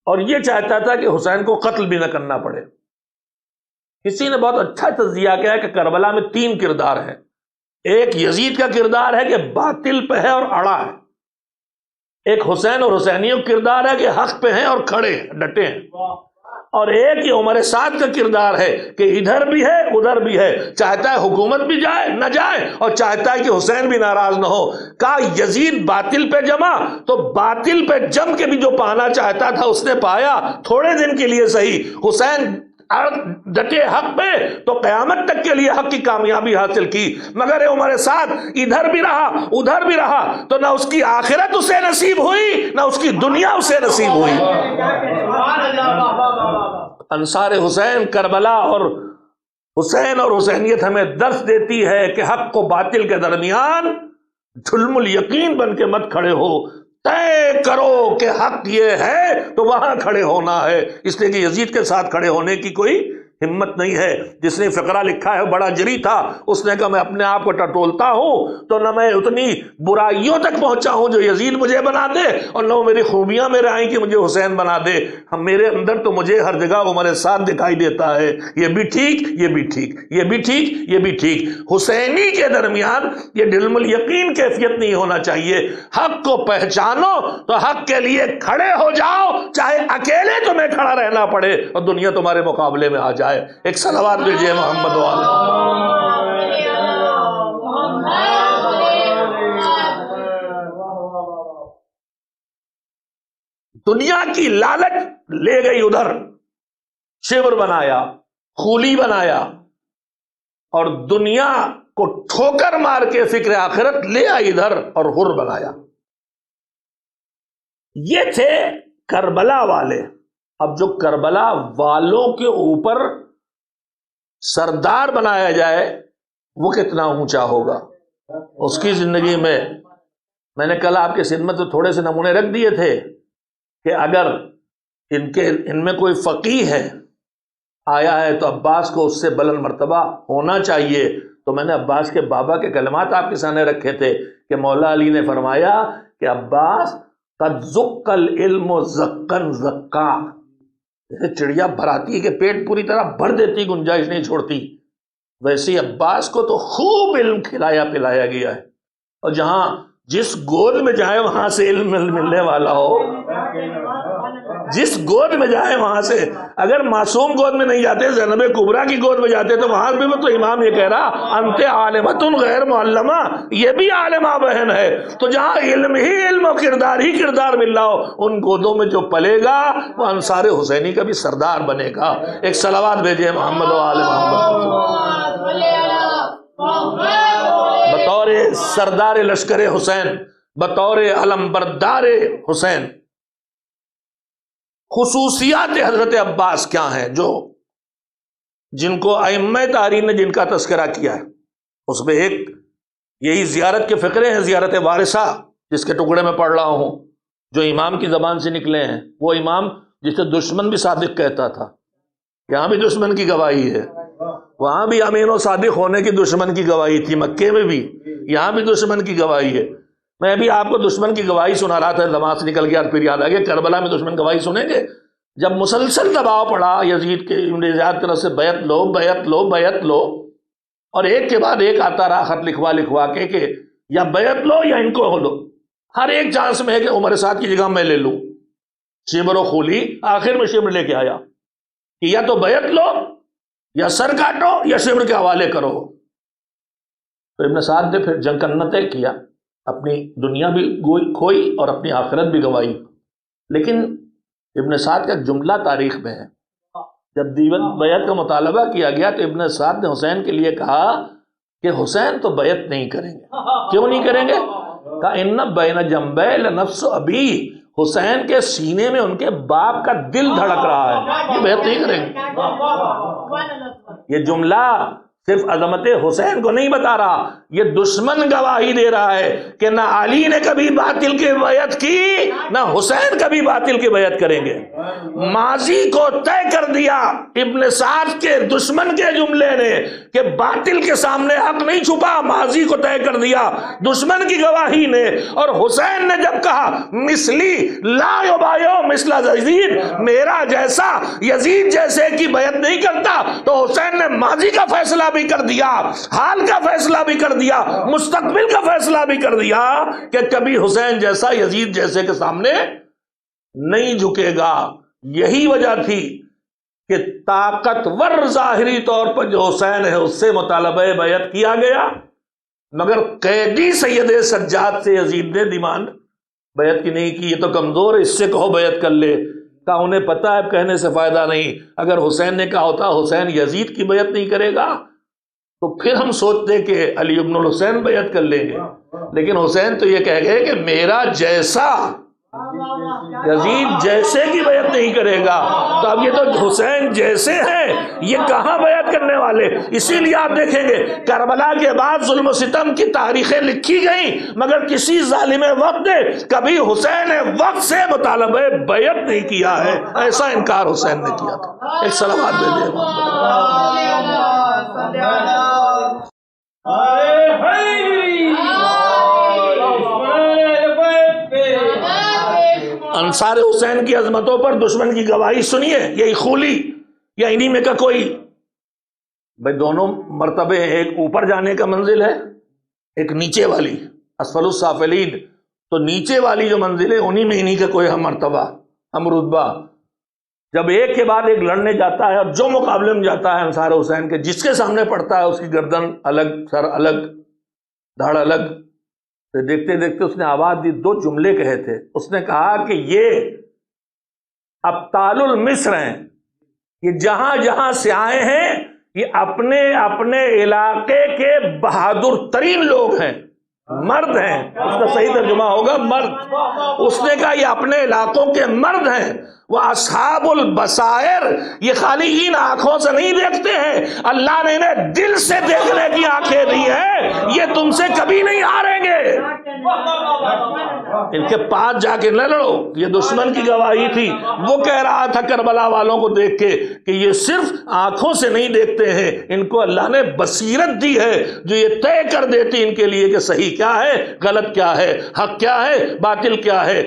اور یہ چاہتا تھا کہ حسین کو قتل بھی نہ کرنا پڑے۔ کسی نے بہت اچھا تجزیہ کیا ہے کہ کربلا میں 3 کردار ہیں۔ ایک یزید کا کردار ہے کہ باطل پہ ہے اور اڑا ہے، ایک حسین اور حسینیوں کا کردار ہے کہ حق پہ ہیں اور کھڑے ہیں، ڈٹے ہیں، اور ایک یہ عمر سعد کا کردار ہے کہ ادھر بھی ہے ادھر بھی ہے، چاہتا ہے حکومت بھی جائے نہ جائے، اور چاہتا ہے کہ حسین بھی ناراض نہ ہو۔ کہا یزید باطل پہ جمع، تو باطل پہ جم کے بھی جو پانا چاہتا تھا اس نے پایا، تھوڑے دن کے لیے صحیح۔ حسین ڈٹے حق پہ تو قیامت تک کے لیے حق کی کامیابی حاصل کی، مگر عمر سعد ادھر بھی رہا ادھر بھی رہا، تو نہ اس کی آخرت اسے نصیب ہوئی نہ اس کی دنیا اسے نصیب ہوئی۔ انصار حسین کربلا اور حسین اور حسینیت ہمیں درس دیتی ہے کہ حق و باطل کے درمیان جھلم الیقین بن کے مت کھڑے ہو، طے کرو کہ حق یہ ہے تو وہاں کھڑے ہونا ہے، اس لیے کہ یزید کے ساتھ کھڑے ہونے کی کوئی ہمت نہیں ہے۔ جس نے فقرہ لکھا ہے بڑا جری تھا، اس نے کہا میں اپنے آپ کو ٹٹولتا ہوں تو نہ میں اتنی برائیوں تک پہنچا ہوں جو یزید مجھے بنا دے، اور نہ میری خوبیاں میرے آئیں کہ مجھے حسین بنا دے۔ ہم میرے اندر تو مجھے ہر جگہ عمر سعد دکھائی دیتا ہے، یہ بھی ٹھیک یہ بھی ٹھیک یہ بھی ٹھیک یہ بھی ٹھیک۔ حسینی کے درمیان یہ ڈلم الیقین کیفیت نہیں ہونا چاہیے۔ حق کو پہچانو تو حق کے لیے کھڑے ہو جاؤ، چاہے اکیلے تمہیں کھڑا رہنا پڑے اور دنیا تمہارے مقابلے میں آ جائے۔ ایک صلوات بھیجئے محمد دنیا کی لالچ لے گئی ادھر، شبر بنایا، خولی بنایا، اور دنیا کو ٹھوکر مار کے فکر آخرت لے آئی ادھر اور حر بنایا۔ یہ تھے کربلا والے۔ اب جو کربلا والوں کے اوپر سردار بنایا جائے وہ کتنا اونچا ہوگا اس کی زندگی میں نے کل آپ کے خدمت میں تھوڑے سے نمونے رکھ دیے تھے کہ اگر ان میں کوئی فقیہ ہے آیا ہے تو عباس کو اس سے بلند مرتبہ ہونا چاہیے۔ تو میں نے عباس کے بابا کے کلمات آپ کے سامنے رکھے تھے کہ مولا علی نے فرمایا کہ عباس قد زق العلم زقن زقا، جیسے چڑیا بھراتی ہے کہ پیٹ پوری طرح بھر دیتی گنجائش نہیں چھوڑتی، ویسے ہی عباس کو تو خوب علم کھلایا پلایا گیا ہے، اور جہاں جس گود میں جائے وہاں سے علم ملنے والا ہو، جس گود میں جائے وہاں سے، اگر معصوم گود میں نہیں جاتے، زینب کبریٰ کی گود میں جاتے تو وہاں بھی تو امام یہ کہہ رہا انت عالمۃ غیر معلمہ، یہ بھی عالمہ بہن ہے۔ تو جہاں علم ہی علم اور کردار ہی کردار مل رہا ہو، ان گودوں میں جو پلے گا وہ انصار حسینی کا بھی سردار بنے گا۔ ایک صلوات بھیجئے محمد و آل محمد۔ بطور سردار لشکر حسین، بطور علم بردار حسین، خصوصیات حضرت عباس کیا ہیں جو جن کو ائمہ تاریخ نے جن کا تذکرہ کیا ہے؟ اس میں ایک یہی زیارت کے فقرے ہیں، زیارت وارثہ جس کے ٹکڑے میں پڑھ رہا ہوں، جو امام کی زبان سے نکلے ہیں، وہ امام جسے دشمن بھی صادق کہتا تھا۔ یہاں بھی دشمن کی گواہی ہے، وہاں بھی امین و صادق ہونے کی دشمن کی گواہی تھی، مکے میں بھی، یہاں بھی دشمن کی گواہی ہے۔ میں بھی آپ کو دشمن کی گواہی سنا رہا تھا، دماغ سے نکل گیا، پھر یاد آ گیا کربلا میں دشمن گواہی سنیں گے۔ جب مسلسل دباؤ پڑا یزید کے زیادہ طرف سے بیعت لو بیعت لو بیعت لو، اور ایک کے بعد ایک آتا رہا خط لکھوا کے کہ یا بیعت لو یا ان کو ہو لو، ہر ایک چانس میں ہے کہ عمر سعد کی جگہ میں لے لوں، شبر و خولی، آخر میں شبر لے کے آیا کہ یا تو بیعت لو یا سر کاٹو یا شبر کے حوالے کرو۔ تو ابن سعد نے پھر جنگ کرنا طے کیا، اپنی دنیا بھی کھوئی اور اپنی آخرت بھی گنوائی۔ لیکن ابن سعد کا جملہ تاریخ میں ہے، جب بیعت کا مطالبہ کیا گیا تو ابن سعد نے حسین کے لیے کہا کہ حسین تو بیعت نہیں کریں گے۔ کیوں نہیں کریں گے؟ کہا ان بین جنبی لنفس ابی، حسین کے سینے میں ان کے باپ کا دل دھڑک رہا ہے، یہ بیعت نہیں کریں گے۔ یہ جملہ صرف عظمت حسین کو نہیں بتا رہا، یہ دشمن گواہی دے رہا ہے کہ نہ علی نے کبھی باطل کی بیعت کی، نہ حسین کبھی باطل کی بیعت کریں گے۔ ماضی کو طے کر دیا ابن سعد کے دشمن کے جملے نے کہ باطل کے سامنے حق نہیں چھپا، ماضی کو طے کر دیا دشمن کی گواہی نے۔ اور حسین نے جب کہا مثلی لا یبایع مثل یزید، میرا جیسا یزید جیسے کی بیعت نہیں کرتا، تو حسین نے ماضی کا فیصلہ بھی کر دیا، حال کا فیصلہ بھی کر دیا، مستقبل کا فیصلہ بھی کر دیا کہ کبھی حسین جیسا یزید جیسے کے سامنے نہیں جھکے گا۔ یہی وجہ تھی کہ طاقتور ظاہری طور پر جو حسین ہے اس سے مطالبہ بیعت کیا گیا، مگر قیدی سید سجاد سے یزید نے ڈیمانڈ بیعت کی نہیں کی۔ یہ تو کمزور ہے، اس سے کہو بیعت کر لے۔ کہا انہیں پتہ ہے کہنے سے فائدہ نہیں، اگر حسین نے کہا ہوتا حسین یزید کی بیعت نہیں کرے گا تو پھر ہم سوچتے کہ علی ابن الحسین بیعت کر لیں گے، لیکن حسین تو یہ کہہ گئے کہ میرا جیسا یزید جیسے کی بیعت نہیں کرے گا۔ تو اب یہ تو حسین جیسے ہیں، یہ کہاں بیعت کرنے والے؟ اسی لیے آپ دیکھیں گے کربلا کے بعد ظلم و ستم کی تاریخیں لکھی گئیں، مگر کسی ظالم وقت نے کبھی حسین وقت سے مطالبہ بیعت نہیں کیا ہے۔ ایسا انکار حسین نے کیا تھا۔ ایک صلوات دے دیں۔ انصار حسین کی عظمتوں پر دشمن کی گواہی سنیے، یہی خولی یا انہی میں کا کوئی بھائی دونوں مرتبے ہیں، ایک اوپر جانے کا منزل ہے، ایک نیچے والی اسفل السافلین، تو نیچے والی جو منزل ہے انہی میں انہی کا کوئی ہم مرتبہ ہم رتبہ۔ جب ایک کے بعد ایک لڑنے جاتا ہے اور جو مقابلے میں جاتا ہے انصار حسین کے، جس کے سامنے پڑتا ہے اس کی گردن الگ، سر الگ، دھڑ الگ، دیکھتے دیکھتے اس نے آواز دی، دو جملے کہے تھے۔ اس نے کہا کہ یہ ابطال المصر ہیں، یہ جہاں جہاں سے آئے ہیں یہ اپنے اپنے علاقے کے بہادر ترین لوگ ہیں، مرد ہیں، اس کا صحیح ترجمہ ہوگا مرد۔ اس نے کہا یہ اپنے علاقوں کے مرد ہیں، وہ اصحاب البصائر، یہ خالی ان آنکھوں سے نہیں دیکھتے ہیں، اللہ نے انہیں دل سے دیکھنے کی آنکھیں دی ہیں، یہ تم سے کبھی نہیں ہاریں گے، ان کے پاس جا کے نہ لڑو۔ یہ دشمن کی گواہی تھی، وہ کہہ رہا تھا کربلا والوں کو دیکھ کے کہ یہ صرف آنکھوں سے نہیں دیکھتے ہیں، ان کو اللہ نے بصیرت دی ہے جو یہ طے کر دیتی ان کے لیے کہ صحیح کیا ہے، غلط کیا ہے، حق کیا ہے، باطل کیا ہے،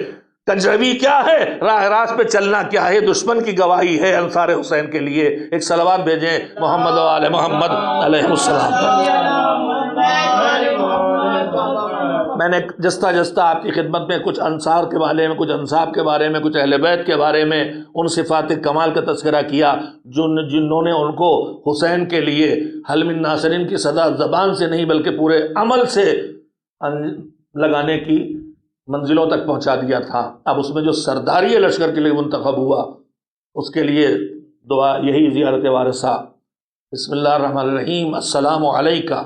کنجروی کیا ہے، راہ راست پہ چلنا کیا ہے۔ دشمن کی گواہی ہے انصار حسین کے لیے۔ ایک صلوات بھیجیں محمد و آل محمد علیہ السلام پر۔ میں نے جستا جستا آپ کی خدمت میں کچھ انصار کے بارے میں، کچھ انصاب کے بارے میں، کچھ اہل بیت کے بارے میں، ان صفات کمال کا تذکرہ کیا جنہوں نے ان کو حسین کے لیے حل من ناصرین کی صدا زبان سے نہیں بلکہ پورے عمل سے لگانے کی منزلوں تک پہنچا دیا تھا۔ اب اس میں جو سرداری لشکر کے لیے منتخب ہوا اس کے لیے دعا یہی زیارت وارثہ۔ بسم اللہ الرحمن الرحیم۔ السلام علیکہ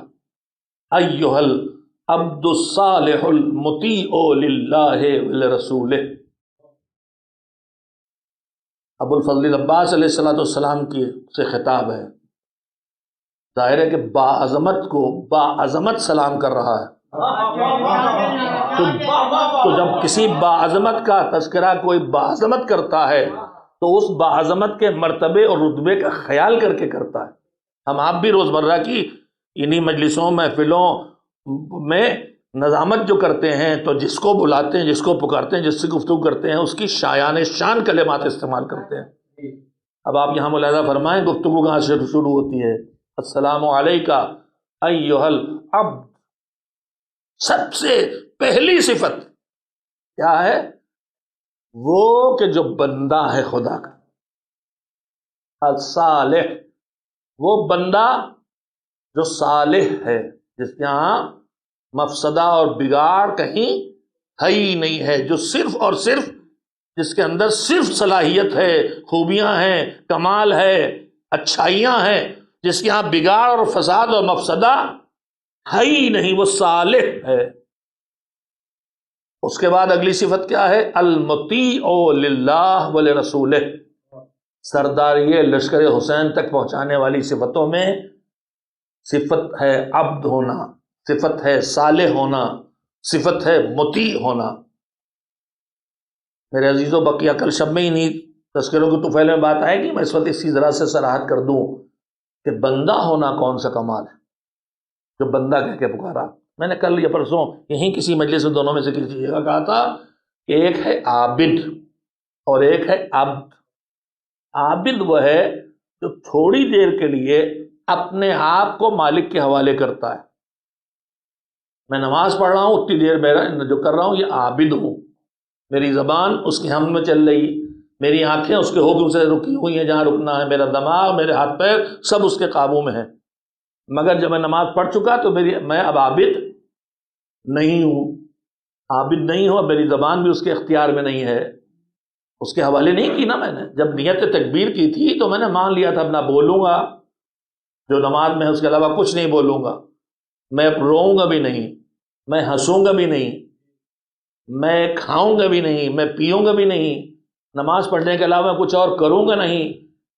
ایھا العبد الصالح المطیع للہ ولرسولہ۔ ابو الفضل عباس علیہ السلام کی سے خطاب ہے، ظاہر ہے کہ باعظمت کو باعظمت سلام کر رہا ہے۔ تو جب کسی باعظمت کا تذکرہ کوئی باعظمت کرتا ہے تو اس باعظمت کے مرتبے اور رتبے کا خیال کر کے کرتا ہے۔ ہم آپ بھی روزمرہ کی انہی مجلسوں محفلوں میں نظامت جو کرتے ہیں تو جس کو بلاتے ہیں، جس کو پکارتے ہیں، جس سے گفتگو کرتے ہیں اس کی شایان شان کلمات استعمال کرتے ہیں۔ اب آپ یہاں ملاحظہ فرمائیں گفتگو کہاں سے شروع ہوتی ہے؟ السلام علیکہ ایھا العبد، سب سے پہلی صفت کیا ہے؟ وہ کہ جو بندہ ہے خدا کا، الصالح، وہ بندہ جو صالح ہے، جس کے ہاں مفسدہ اور بگاڑ کہیں ہے ہی نہیں ہے، جو صرف اور صرف جس کے اندر صرف صلاحیت ہے، خوبیاں ہیں، کمال ہے، اچھائیاں ہیں، جس کے ہاں بگاڑ اور فساد اور مفسدہ ہے ہی نہیں، وہ صالح ہے۔ اس کے بعد اگلی صفت کیا ہے؟ المطیع للہ ولرسولہ، سرداری لشکر حسین تک پہنچانے والی صفتوں میں صفت ہے عبد ہونا، صفت ہے صالح ہونا، صفت ہے مطیع ہونا۔ میرے عزیزوں، بقیہ کل شب میں ہی نہیں تذکروں کی طفیل میں بات آئے گی، میں اس وقت اسی ذرا سے صراحت کر دوں کہ بندہ ہونا کون سا کمال ہے جو بندہ کہہ کے پکارا۔ میں نے کل یا پرسوں یہیں کسی مجلس میں دونوں میں سے کسی جگہ کہا تھا کہ ایک ہے عابد اور ایک ہے عبد۔ عابد وہ ہے جو تھوڑی دیر کے لیے اپنے آپ کو مالک کے حوالے کرتا ہے۔ میں نماز پڑھ رہا ہوں، اتنی دیر میرا جو کر رہا ہوں یہ عابد ہوں، میری زبان اس کی حمد میں چل رہی، میری آنکھیں اس کے حکم سے رکی ہوئی ہیں جہاں رکنا ہے، میرا دماغ، میرے ہاتھ پیر سب اس کے قابو میں ہیں۔ مگر جب میں نماز پڑھ چکا تو میں اب عابد نہیں ہوں، عابد نہیں ہوں، اب میری زبان بھی اس کے اختیار میں نہیں ہے، اس کے حوالے نہیں کی نا میں نے۔ جب نیت تکبیر کی تھی تو میں نے مان لیا تھا اب نہ بولوں گا جو نماز میں ہے، اس کے علاوہ کچھ نہیں بولوں گا، میں روؤں گا بھی نہیں، میں ہنسوں گا بھی نہیں، میں کھاؤں گا بھی نہیں، میں پیوں گا بھی نہیں، نماز پڑھنے کے علاوہ کچھ اور کروں گا نہیں۔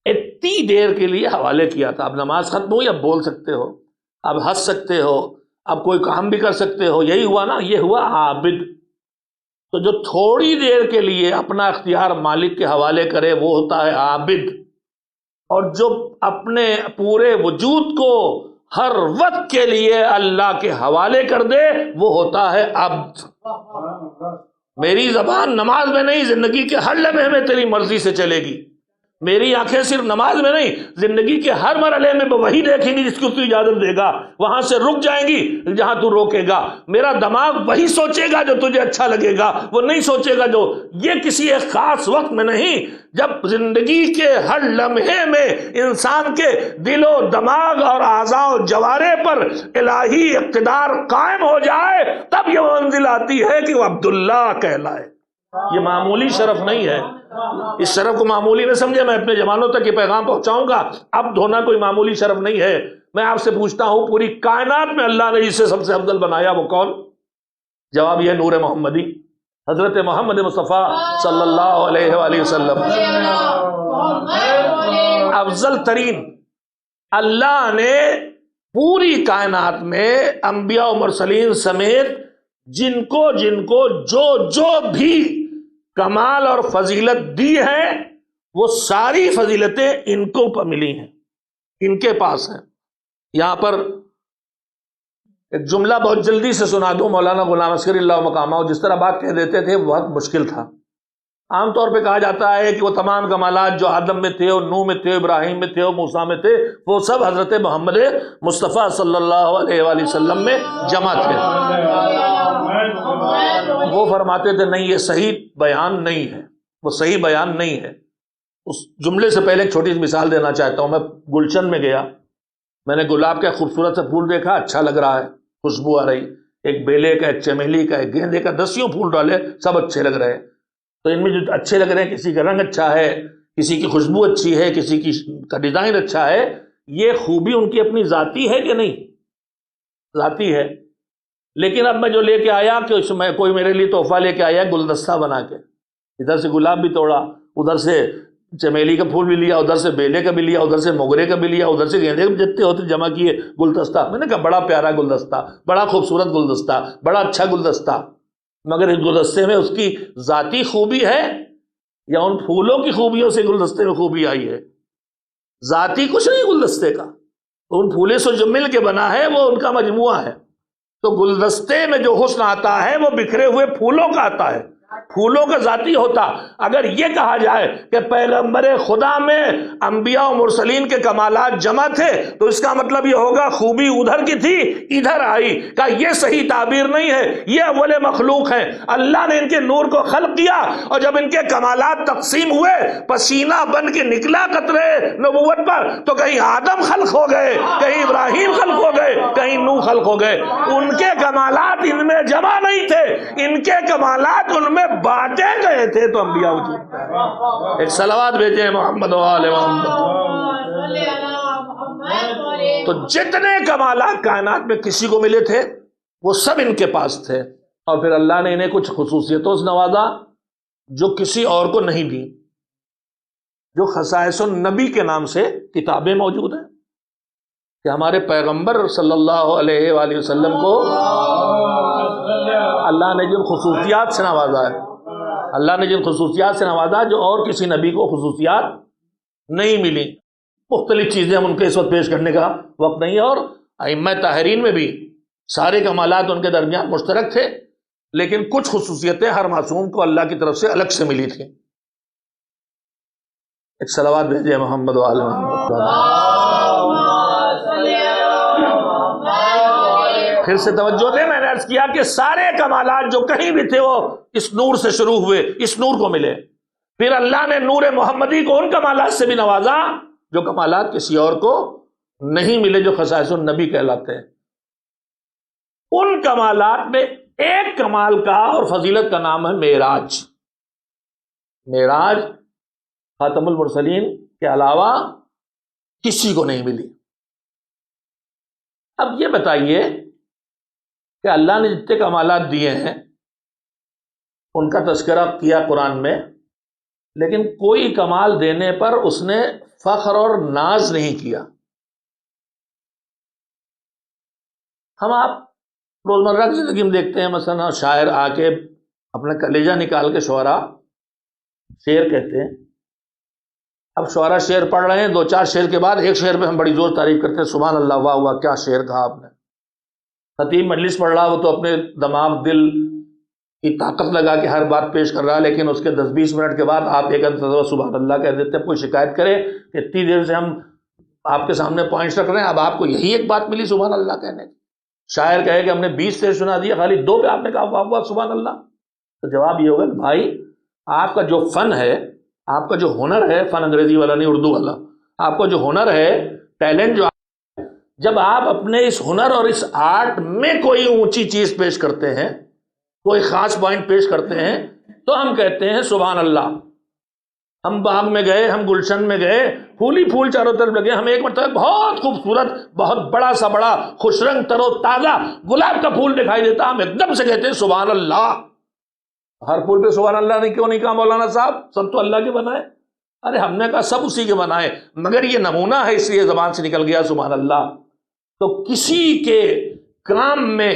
اتنی دیر کے لیے حوالے کیا تھا۔ اب نماز ختم ہوئی، اب بول سکتے ہو، اب ہنس سکتے ہو، اب کوئی کام بھی کر سکتے ہو، یہی ہوا نا، یہ ہوا عابد۔ تو جو تھوڑی دیر کے لیے اپنا اختیار مالک کے حوالے کرے وہ ہوتا ہے عابد، اور جو اپنے پورے وجود کو ہر وقت کے لیے اللہ کے حوالے کر دے وہ ہوتا ہے عبد۔ میری زبان نماز میں نہیں، زندگی کے ہر لمحے میں تیری مرضی سے چلے گی، میری آنکھیں صرف نماز میں نہیں، زندگی کے ہر مرحلے میں وہی دیکھیں گی جس کو تو اجازت دے گا، وہاں سے رک جائیں گی جہاں تو روکے گا، میرا دماغ وہی سوچے گا جو تجھے اچھا لگے گا، وہ نہیں سوچے گا جو، یہ کسی ایک خاص وقت میں نہیں، جب زندگی کے ہر لمحے میں انسان کے دل و دماغ اور اعضاء و جوارح پر الہی اقتدار قائم ہو جائے تب یہ منزل آتی ہے کہ وہ عبداللہ کہلائے۔ یہ معمولی شرف نہیں ہے، اس شرف کو معمولی نہ سمجھے، میں اپنے جوانوں تک یہ پیغام پہنچاؤں گا، عبد ہونا کوئی معمولی شرف نہیں ہے۔ میں آپ سے پوچھتا ہوں پوری کائنات میں اللہ نے جسے سب سے افضل بنایا وہ کون؟ جواب یہ نور محمدی، حضرت محمد مصطفیٰ صلی اللہ علیہ وآلہ وسلم۔ افضل ترین اللہ نے پوری کائنات میں انبیاء و مرسلین سمیت جن کو جو بھی کمال اور فضیلت دی ہے وہ ساری فضیلتیں ان کو ملی ہیں، ان کے پاس ہیں۔ یہاں پر ایک جملہ بہت جلدی سے سنا دوں، مولانا غلام اصغر اللہ مقامہ جس طرح بات کہہ دیتے تھے بہت مشکل تھا۔ عام طور پہ کہا جاتا ہے کہ وہ تمام کمالات جو آدم میں تھے اور نوح میں تھے، ابراہیم میں تھے اور موسیٰ میں تھے، وہ سب حضرت محمد مصطفیٰ صلی اللہ علیہ وآلہ وسلم میں جمع تھے۔ وہ فرماتے تھے نہیں، یہ صحیح بیان نہیں ہے، وہ صحیح بیان نہیں ہے۔ اس جملے سے پہلے ایک چھوٹی سی مثال دینا چاہتا ہوں۔ میں گلشن میں گیا، میں نے گلاب کا خوبصورت سا پھول دیکھا، اچھا لگ رہا ہے، خوشبو آ رہی، ایک بیلے کا، ایک چمیلی کا، ایک گیندے کا، دسیوں پھول ڈالے، سب اچھے لگ رہے ہیں۔ تو ان میں جو اچھے لگ رہے ہیں، کسی کا رنگ اچھا ہے، کسی کی خوشبو اچھی ہے، کسی کا ڈیزائن اچھا ہے، یہ خوبی ان کی اپنی ذاتی ہے کہ نہیں؟ ذاتی ہے۔ لیکن اب میں جو لے کے آیا کہ اس میں کوئی میرے لیے تحفہ لے کے آیا گلدستہ بنا کے، ادھر سے گلاب بھی توڑا، ادھر سے چمیلی کا پھول بھی لیا، ادھر سے بیلے کا بھی لیا، ادھر سے موگرے کا بھی لیا، ادھر سے گیندے کے جتنے ہوتے جمع کیے گلدستہ۔ میں نے کہا بڑا پیارا گلدستہ، بڑا خوبصورت گلدستہ، بڑا اچھا گلدستہ، مگر اس گلدستے میں اس کی ذاتی خوبی ہے یا ان پھولوں کی خوبیوں سے گلدستے میں خوبی آئی ہے؟ ذاتی کچھ نہیں گلدستے کا، ان پھولے سے جو مل کے بنا ہے وہ ان کا مجموعہ ہے۔ تو گلدستے میں جو حسن آتا ہے وہ بکھرے ہوئے پھولوں کا آتا ہے، پھولوں کا ذاتی ہوتا۔ اگر یہ کہا جائے کہ پیغمبر خدا میں انبیاء و مرسلین کے کمالات جمع تھے تو اس کا مطلب یہ ہوگا خوبی ادھر کی تھی ادھر آئی، کہ یہ صحیح تعبیر نہیں ہے، یہ اول مخلوق ہیں۔ اللہ نے ان کے نور کو خلق کیا اور جب ان کے کمالات تقسیم ہوئے، پسینہ بن کے نکلا قطرے نبوت پر، تو کہیں آدم خلق ہو گئے، کہیں ابراہیم خلق ہو گئے، کہیں نوح خلق ہو گئے۔ ان کے کمالات ان میں جمع نہیں تھے، ان کے کمالات ان میں بانٹے گئے تھے تو انبیاء وجود میں آئے۔ ایک صلوات بھیجیں محمد و آل محمد۔ تو جتنے کمالات کائنات میں کسی کو ملے تھے وہ سب ان کے پاس تھے، اور پھر اللہ نے انہیں کچھ خصوصیتوں سے نوازا جو کسی اور کو نہیں دی، جو خصائص النبی کے نام سے کتابیں موجود ہیں کہ ہمارے پیغمبر صلی اللہ علیہ وآلہ وسلم کو اللہ نے جن خصوصیات سے نوازا ہے، اللہ نے جن خصوصیات سے نوازا جو اور کسی نبی کو خصوصیات نہیں ملی۔ مختلف چیزیں ہم ان کے اس وقت پیش کرنے کا وقت نہیں ہے، اور ائمہ طاہرین میں بھی سارے کمالات ان کے درمیان مشترک تھے، لیکن کچھ خصوصیتیں ہر معصوم کو اللہ کی طرف سے الگ سے ملی تھیں۔ ایک صلوات بھیجے محمد و آل محمد۔ پھر سے توجہ دیں، میں نے عرض کیا کہ سارے کمالات جو کہیں بھی تھے وہ اس نور سے شروع ہوئے، اس نور کو ملے۔ پھر اللہ نے نور محمدی کو ان کمالات سے بھی نوازا جو کمالات کسی اور کو نہیں ملے، جو خصائص النبی کہلاتے ہیں۔ ان کمالات میں ایک کمال کا اور فضیلت کا نام ہے معراج۔ معراج خاتم المرسلین کے علاوہ کسی کو نہیں ملی۔ اب یہ بتائیے کہ اللہ نے جتنے کمالات دیے ہیں ان کا تذکرہ کیا قرآن میں، لیکن کوئی کمال دینے پر اس نے فخر اور ناز نہیں کیا۔ ہم آپ روزمرہ کی زندگی میں دیکھتے ہیں، مثلا شاعر آ کے اپنا کلیجہ نکال کے شعرا شعر کہتے ہیں۔ اب شعرا شعر پڑھ رہے ہیں، دو چار شعر کے بعد ایک شعر پہ ہم بڑی زور تعریف کرتے ہیں، سبحان اللہ، واہ واہ کیا شعر کہا آپ نے۔ خطیب مجلس پڑھ رہا، وہ تو اپنے دماغ دل کی طاقت لگا کے ہر بات پیش کر رہا ہے، لیکن اس کے 10-20 منٹ کے بعد آپ ایک سبحان اللہ کہہ دیتے ہیں۔ کوئی شکایت کرے کہ اتنی دیر سے ہم آپ کے سامنے پوائنٹس رکھ رہے ہیں، اب آپ کو یہی ایک بات ملی سبحان اللہ کہنے کی۔ شاعر کہے کہ ہم نے 20 سے سنا دیا، خالی 2 پہ آپ نے کہا واہ واہ سبحان اللہ، تو جواب یہ ہوگا کہ بھائی آپ کا جو فن ہے، آپ کا جو ہنر ہے، فن انگریزی والا نہیں اردو والا، آپ کا جو ہنر ہے، ٹیلنٹ جو جب آپ اپنے اس ہنر اور اس آرٹ میں کوئی اونچی چیز پیش کرتے ہیں، کوئی خاص پوائنٹ پیش کرتے ہیں، تو ہم کہتے ہیں سبحان اللہ۔ ہم باغ میں گئے، ہم گلشن میں گئے، پھول ہی پھول چاروں طرف لگے، ہم ایک مرتبہ بہت خوبصورت، بہت بڑا سا بڑا خوش رنگ تر و تازہ گلاب کا پھول دکھائی دیتا، ہم ایک دم سے کہتے ہیں سبحان اللہ۔ ہر پھول پہ سبحان اللہ نے کیوں نہیں کہا مولانا صاحب؟ سب تو اللہ کے بنائے۔ ارے ہم نے کہا سب اسی کے بنائے، مگر یہ نمونہ ہے اس لیے زبان سے نکل گیا سبحان اللہ۔ تو کسی کے کام میں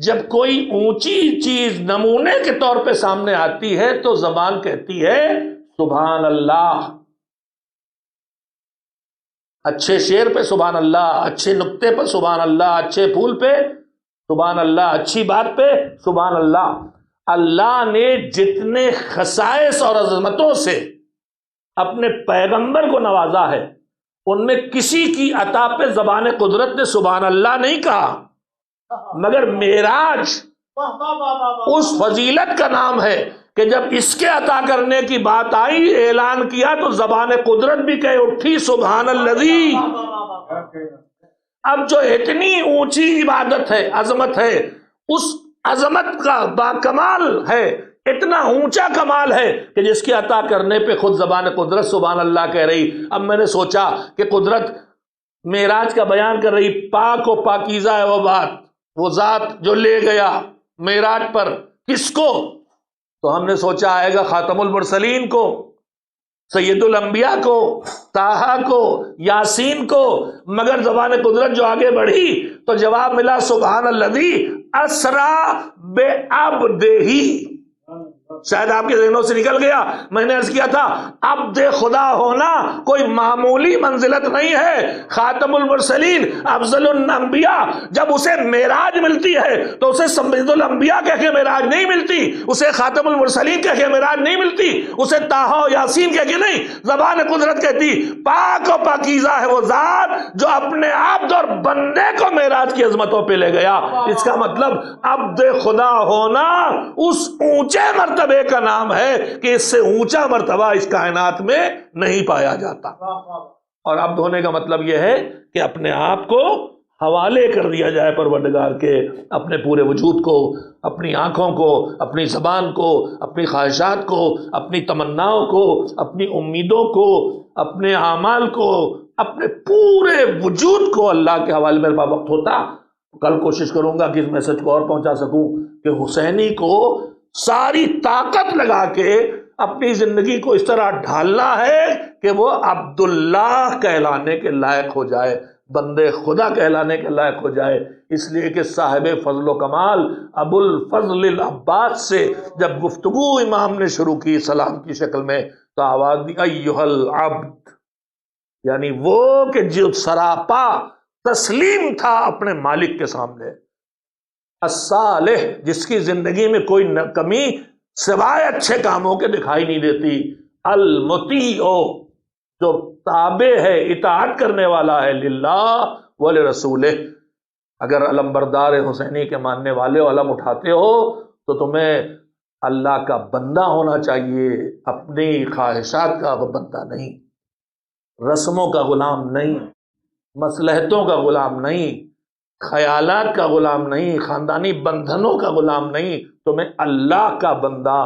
جب کوئی اونچی چیز نمونے کے طور پہ سامنے آتی ہے تو زبان کہتی ہے سبحان اللہ۔ اچھے شعر پہ سبحان اللہ، اچھے نکتے پہ سبحان اللہ، اچھے پھول پہ سبحان اللہ، اچھی بات پہ سبحان اللہ۔ اللہ نے جتنے خصائص اور عظمتوں سے اپنے پیغمبر کو نوازا ہے، ان میں کسی کی عطا پہ زبان قدرت نے سبحان اللہ نہیں کہا، مگر معراج اس فضیلت کا نام ہے کہ جب اس کے عطا کرنے کی بات آئی، اعلان کیا تو زبان قدرت بھی کہہ اٹھی سبحان الذی۔ اب جو اتنی اونچی عبادت ہے، عظمت ہے، اس عظمت کا باکمال ہے، اتنا اونچا کمال ہے کہ جس کی عطا کرنے پہ خود زبان قدرت سبحان اللہ کہہ رہی۔ اب میں نے سوچا کہ قدرت معراج کا بیان کر رہی، پاک و پاکیزہ ہے وہ بات، وہ ذات جو لے گیا معراج پر کس کو؟ تو ہم نے سوچا آئے گا خاتم المرسلین کو، سید الانبیاء کو، طٰہٰ کو، یاسین کو، مگر زبان قدرت جو آگے بڑھی تو جواب ملا سبحان الذی اسریٰ بعبدہ۔ شاید آپ کے ذہنوں سے نکل گیا، میں نے عرض کیا تھا عبد خدا ہونا کوئی معمولی منزلت نہیں ہے۔ خاتم المرسلین افضل الانبیاء جب اسے معراج ملتی ہے تو اسے سید الانبیاء کہہ کے معراج نہیں ملتی، اسے خاتم المرسلین کہہ کے معراج نہیں ملتی، اسے طٰہٰ و یاسین کہہ کے نہیں، زبان قدرت کہتی پاک و پاکیزہ ہے وہ ذات جو اپنے عبد اور بندے کو معراج کی عظمتوں پہ لے گیا۔ اس کا مطلب عبد خدا ہونا اس اونچے مرتبے کا نام ہے کہ اس سے اونچا مرتبہ اس کائنات میں نہیں پایا جاتا۔ اور عبد ہونے کا مطلب یہ ہے کہ اپنے آپ کو حوالے کر دیا جائے پروردگار کے، اپنے پورے وجود کو، اپنی آنکھوں کو، اپنی زبان کو، اپنی خواہشات کو، اپنی تمناؤں کو، اپنی امیدوں کو، اپنے اعمال کو، اپنے پورے وجود کو اللہ کے حوالے. میرے پاس وقت ہوتا کل کوشش کروں گا کہ اس میسج کو اور پہنچا سکوں کہ حسینی کو ساری طاقت لگا کے اپنی زندگی کو اس طرح ڈھالنا ہے کہ وہ عبداللہ کہلانے کے لائق ہو جائے، بندے خدا کہلانے کے لائق ہو جائے. اس لیے کہ صاحب فضل و کمال ابو الفضل العباس سے جب گفتگو امام نے شروع کی سلام کی شکل میں تو آواز دی ایھا العبد، یعنی وہ کہ جو سراپا تسلیم تھا اپنے مالک کے سامنے، الصالح جس کی زندگی میں کوئی کمی سوائے اچھے کاموں کے دکھائی نہیں دیتی، المطیع جو تابع ہے، اطاعت کرنے والا ہے، للہ ولرسولہ. اگر علم بردار حسینی کے ماننے والے ہو، علم اٹھاتے ہو تو تمہیں اللہ کا بندہ ہونا چاہیے، اپنی خواہشات کا بندہ نہیں، رسموں کا غلام نہیں، مصلحتوں کا غلام نہیں، خیالات کا غلام نہیں، خاندانی بندھنوں کا غلام نہیں، تمہیں اللہ کا بندہ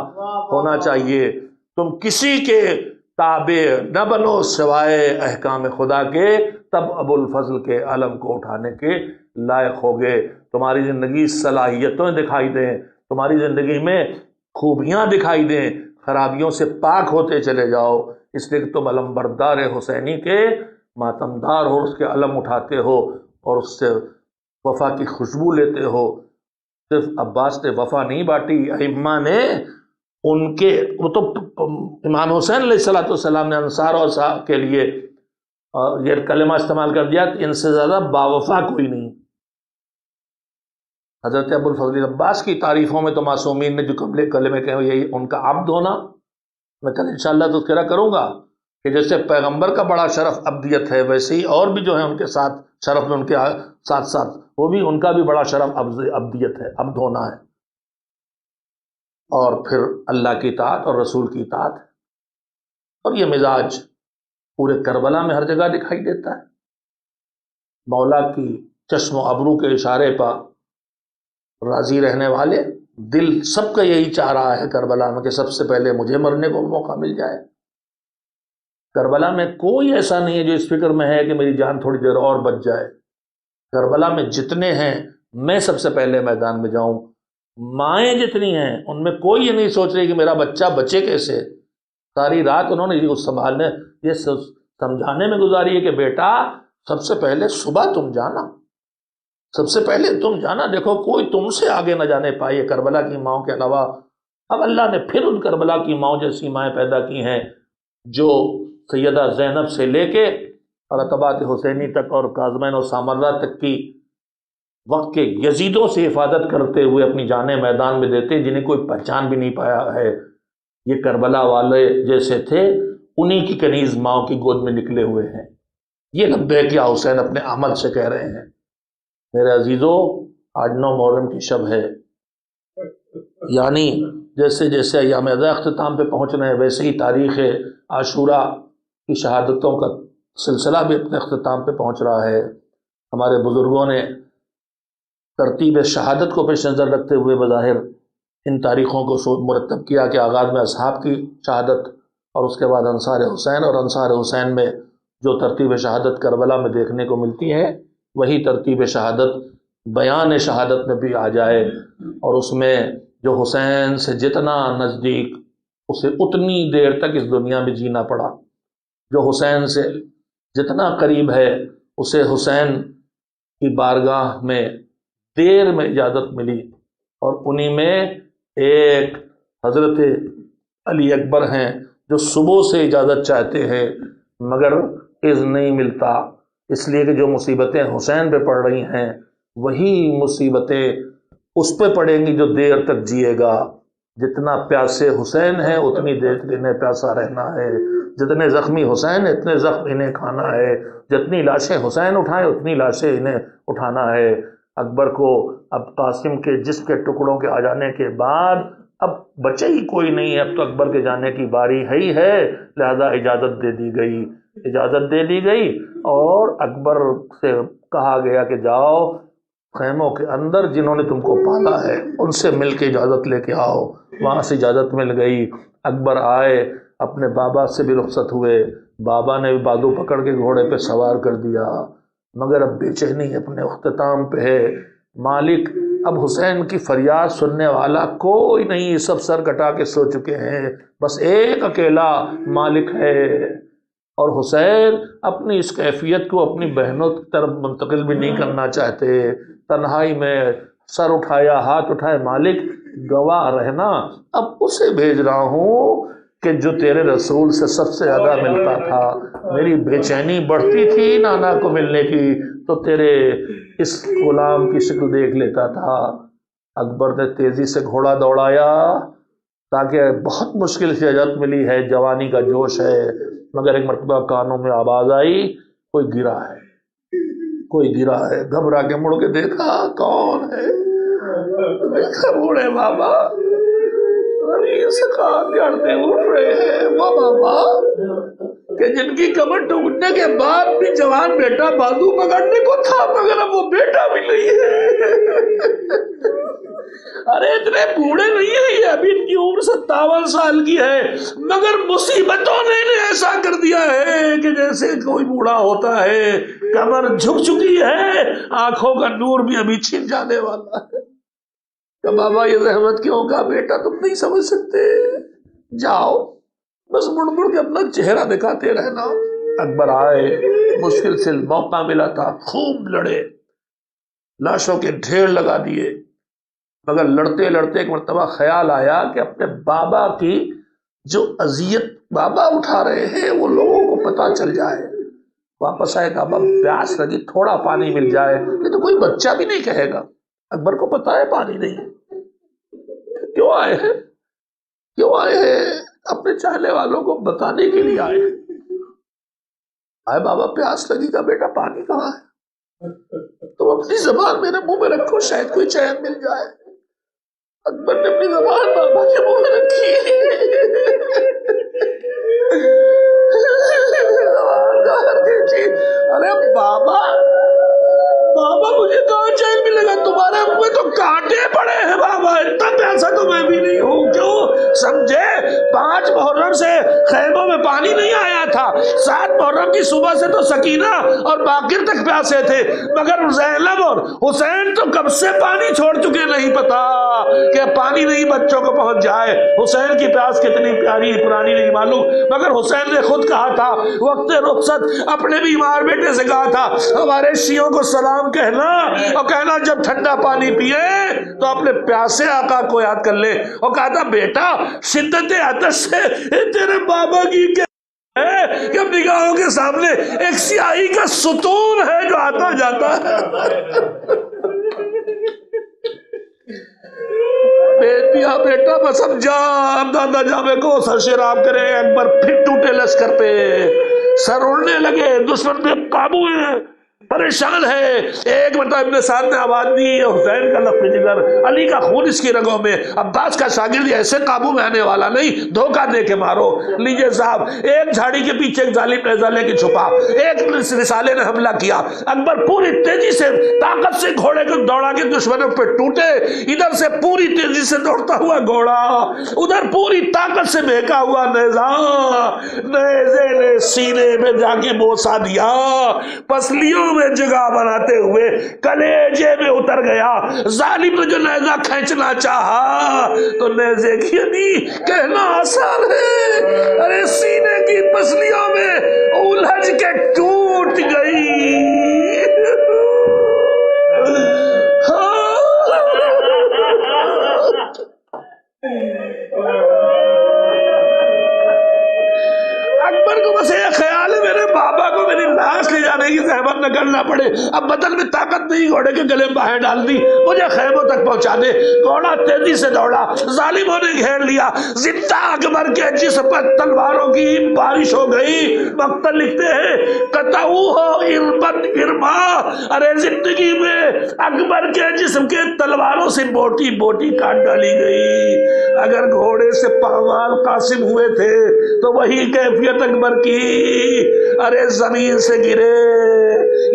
ہونا چاہیے. تم کسی کے تابع نہ بنو سوائے احکام خدا کے، تب ابو الفضل کے علم کو اٹھانے کے لائق ہوگے. تمہاری زندگی صلاحیتیں دکھائی دیں، تمہاری زندگی میں خوبیاں دکھائی دیں، خرابیوں سے پاک ہوتے چلے جاؤ. اس لیے کہ تم علم بردار حسینی کے ماتمدار ہو، اس کے علم اٹھاتے ہو اور اس سے وفا کی خوشبو لیتے ہو. صرف عباس نے وفا نہیں بانٹی، ائمہ نے ان کے، وہ تو امام حسین علیہ السلام نے انصار اور صاحب کے لیے یہ کلمہ استعمال کر دیا کہ ان سے زیادہ باوفا کوئی نہیں. حضرت ابو الفضل عباس کی تعریفوں میں تو معصومین نے جو کلمے کہے یہی ان کا عبد ہونا. میں کل انشاءاللہ تذکرہ کروں گا کہ جیسے پیغمبر کا بڑا شرف عبدیت ہے، ویسے ہی اور بھی جو ہیں ان کے ساتھ شرف میں ان کے ساتھ ساتھ وہ بھی ان کا بھی بڑا شرف عبدیت ہے، عبد ہونا ہے. اور پھر اللہ کی اطاعت اور رسول کی اطاعت. اور یہ مزاج پورے کربلا میں ہر جگہ دکھائی دیتا ہے. مولا کی چشم و ابرو کے اشارے پر راضی رہنے والے دل سب کا یہی چاہ رہا ہے کربلا میں کہ سب سے پہلے مجھے مرنے کو موقع مل جائے. کربلا میں کوئی ایسا نہیں ہے جو اس فکر میں ہے کہ میری جان تھوڑی دیر اور بچ جائے. کربلا میں جتنے ہیں میں سب سے پہلے میدان میں جاؤں. مائیں جتنی ہیں ان میں کوئی یہ نہیں سوچ رہی کہ میرا بچہ بچے کیسے. ساری رات انہوں نے یہ سنبھالنے، یہ سمجھانے میں گزاری ہے کہ بیٹا سب سے پہلے صبح تم جانا، سب سے پہلے تم جانا. دیکھو کوئی تم سے آگے نہ جانے پائے کربلا کی ماؤں کے علاوہ. اب اللہ نے پھر ان کربلا کی ماؤں جیسی مائیں پیدا کی ہیں جو سیدہ زینب سے لے کے اور عتبات حسینی تک اور کاظمین و سامرہ تک کی وقت کے یزیدوں سے حفاظت کرتے ہوئے اپنی جانیں میدان میں دیتے، جنہیں کوئی پہچان بھی نہیں پایا ہے. یہ کربلا والے جیسے تھے، انہی کی کنیز ماؤں کی گود میں نکلے ہوئے ہیں. یہ لبیک یا حسین اپنے عمل سے کہہ رہے ہیں. میرے عزیزو آج 9 محرم کی شب ہے، یعنی جیسے جیسے ایام ادا اختتام پہ پہنچ رہے ہیں ویسے ہی تاریخ عاشورہ کی شہادتوں کا سلسلہ بھی اپنے اختتام پہ پہنچ رہا ہے. ہمارے بزرگوں نے ترتیب شہادت کو پیش نظر رکھتے ہوئے بظاہر ان تاریخوں کو مرتب کیا کہ آغاز میں اصحاب کی شہادت اور اس کے بعد انصار حسین، اور انصار حسین میں جو ترتیب شہادت کربلا میں دیکھنے کو ملتی ہے وہی ترتیب شہادت بیان شہادت میں بھی آ جائے. اور اس میں جو حسین سے جتنا نزدیک اسے اتنی دیر تک اس دنیا میں جینا پڑا، جو حسین سے جتنا قریب ہے اسے حسین کی بارگاہ میں دیر میں اجازت ملی. اور انہی میں ایک حضرت علی اکبر ہیں جو صبح سے اجازت چاہتے ہیں مگر اذن نہیں ملتا، اس لیے کہ جو مصیبتیں حسین پہ پڑ رہی ہیں وہی مصیبتیں اس پہ پڑیں گی جو دیر تک جیے گا. جتنا پیاسے حسین ہیں اتنی دیر انہیں پیاسا رہنا ہے، جتنے زخمی حسین اتنے زخم انہیں کھانا ہے، جتنی لاشیں حسین اٹھائیں اتنی لاشیں انہیں اٹھانا ہے. اکبر کو اب قاسم کے جسم کے ٹکڑوں کے آ جانے کے بعد اب بچے ہی کوئی نہیں ہے، اب تو اکبر کے جانے کی باری ہے ہی ہے، لہذا اجازت دے دی گئی اجازت دے دی گئی اور اکبر سے کہا گیا کہ جاؤ خیموں کے اندر جنہوں نے تم کو پالا ہے ان سے مل کے اجازت لے کے آؤ۔ وہاں سے اجازت مل گئی، اکبر آئے، اپنے بابا سے بھی رخصت ہوئے، بابا نے بھی بازو پکڑ کے گھوڑے پہ سوار کر دیا، مگر اب بے چینی اپنے اختتام پہ ہے۔ مالک اب حسین کی فریاد سننے والا کوئی نہیں، سب سر کٹا کے سو چکے ہیں، بس ایک اکیلا مالک ہے۔ اور حسین اپنی اس کیفیت کو اپنی بہنوں کی طرف منتقل بھی نہیں کرنا چاہتے، تنہائی میں سر اٹھایا، ہاتھ اٹھائے، مالک گواہ رہنا، اب اسے بھیج رہا ہوں کہ جو تیرے رسول سے سب سے زیادہ ملتا تھا۔ میری بے چینی بڑھتی تھی نانا کو ملنے کی تو تیرے اس غلام کی شکل دیکھ لیتا تھا۔ اکبر نے تیزی سے گھوڑا دوڑایا تاکہ بہت مشکل سے اجازت ملی ہے، جوانی کا جوش ہے، مگر ایک مرتبہ کانوں میں آواز آئی کوئی گرا ہے، کوئی گرا ہے۔ گھبرا کے مڑ کے دیکھا کون ہے، دیکھا بوڑھے بابا زمین سے کان جڑتے اٹھ رہے ہیں، وہ بابا کہ جن کی کمر ٹوٹنے کے بعد بھی جوان بیٹا بازو پکڑنے کو تھا، مگر اب وہ بیٹا بھی نہیں ہے۔ ارے اتنے بوڑھے نہیں ہیں یہ، ابھی ان کی عمر 57 سال کی ہے، مگر مصیبتوں نے انہیں ایسا کر دیا ہے کہ جیسے کوئی بوڑھا ہوتا ہے، کمر جھک چکی ہے، آنکھوں کا نور بھی ابھی چھن جانے والا ہے۔ کہ بابا یہ زحمت کیوں؟ کا بیٹا تم نہیں سمجھ سکتے، جاؤ بس مڑ مڑ کے اپنا چہرہ دکھاتے رہنا۔ اکبر آئے، مشکل سے موقع ملا تھا، خوب لڑے، لاشوں کے ڈھیر لگا دیے، مگر لڑتے لڑتے ایک مرتبہ خیال آیا کہ اپنے بابا کی جو اذیت بابا اٹھا رہے ہیں وہ لوگوں کو پتہ چل جائے۔ واپس آئے، بابا پیاس لگی، تھوڑا پانی مل جائے، یہ تو کوئی بچہ بھی نہیں کہے گا۔ اکبر کو پتا ہے پانی نہیں، کیوں آئے ہیں؟ کیوں آئے ہیں؟ اپنے چاہنے والوں کو بتانے کے لیے آئے ہیں۔ آئے بابا پیاس لگی، کا بیٹا پانی کہاں ہے؟ تم اپنی زبان میرے منہ میں رکھو، شاید کوئی چین مل جائے۔ اکبر نے اپنی زبان بابا کے منہ میں رکھی، ارے بابا بابا مجھے کہاں چین ملے گا، تمہارے منہ میں تو کانٹے پڑے ہیں بابا، اتنا پیاسا تو میں بھی نہیں ہوں۔ کیوں سمجھے؟ 5 محرم سے خیموں میں پانی نہیں آیا تھا، 7 محرم کی صبح سے تو سکینہ اور باقر تک پیاسے تھے، مگر زینب اور حسین تو کب سے پانی چھوڑ چکے، نہیں پتا کہ پانی نہیں بچوں کو پہنچ جائے۔ حسین کی پیاس کتنی پیاری پرانی نہیں معلوم، مگر حسین نے خود کہا تھا وقت رخصت اپنے بیمار بیٹے سے کہا تھا ہمارے شیعوں کو سلام کہنا اور کہنا جب ٹھنڈا پانی پیے تو اپنے پیاسے آقا کو یاد کر لے، اور کہا تھا بیٹا شدت عطش سے تیرے بابا کی ہے کہ اپنی نگاہوں کے سامنے ایک سیاہی کا ستون ہے جو آتا جاتا ہے۔ بیٹیا بیٹا بس اب جا، اب دادا جامے کو سر شراب کرے۔ اکبر پھر ٹوٹے لشکر پہ، سر اڑنے لگے، دشمن پہ قابو ہے، پریشان ہے۔ ایک مرتبہ ابن سعد نے آواز دی حسین کا لفظ جگر، علی کا خون اس کی رگوں میں، عباس کا شاگرد ایسے قابو میں آنے والا نہیں، دھوکہ دے کے مارو۔ لیجئے صاحب، ایک جھاڑی کے پیچھے ایک ظالم نیزہ لے کے چھپا، ایک رسالے نے حملہ کیا، اکبر پوری تیزی سے طاقت سے گھوڑے کو دوڑا کے دشمنوں پہ ٹوٹے، ادھر سے پوری تیزی سے دوڑتا ہوا گھوڑا، ادھر پوری طاقت سے بہکا ہوا نیزہ، نیزے نے سینے میں جا کے بوسا دیا، پسلیوں میں جگہ بناتے ہوئے کلیجے میں اتر گیا۔ ظالم نے جو نیزہ کھینچنا چاہا تو نیزے کی نہیں کہنا آسان ہے، ارے سینے کی پسلیوں میں الجھ کے ٹوٹ گئی۔ اکبر کو بس یہ خیال ہے میرے بابا کو میری لاش لے جانے کی زحمت نہ کرنا پڑے، اب بدن میں طاقت نہیں، گھوڑے کے گلے باہیں ڈال دی، مجھے خیموں تک پہنچا دے۔ گھوڑا تیزی سے دوڑا، ظالموں نے گھیر لیا، زندہ اکبر کے جسم پر تلواروں کی بارش ہو گئی۔ مقتل لکھتے ہیں قطعوہ اربن ارما ارے زندگی میں اکبر کے جسم کے تلواروں سے بوٹی بوٹی کاٹ ڈالی گئی، اگر گھوڑے سے پامال قاسم ہوئے تھے تو وہی کیفیت اکبر کی۔ ارے زمین سے گرے،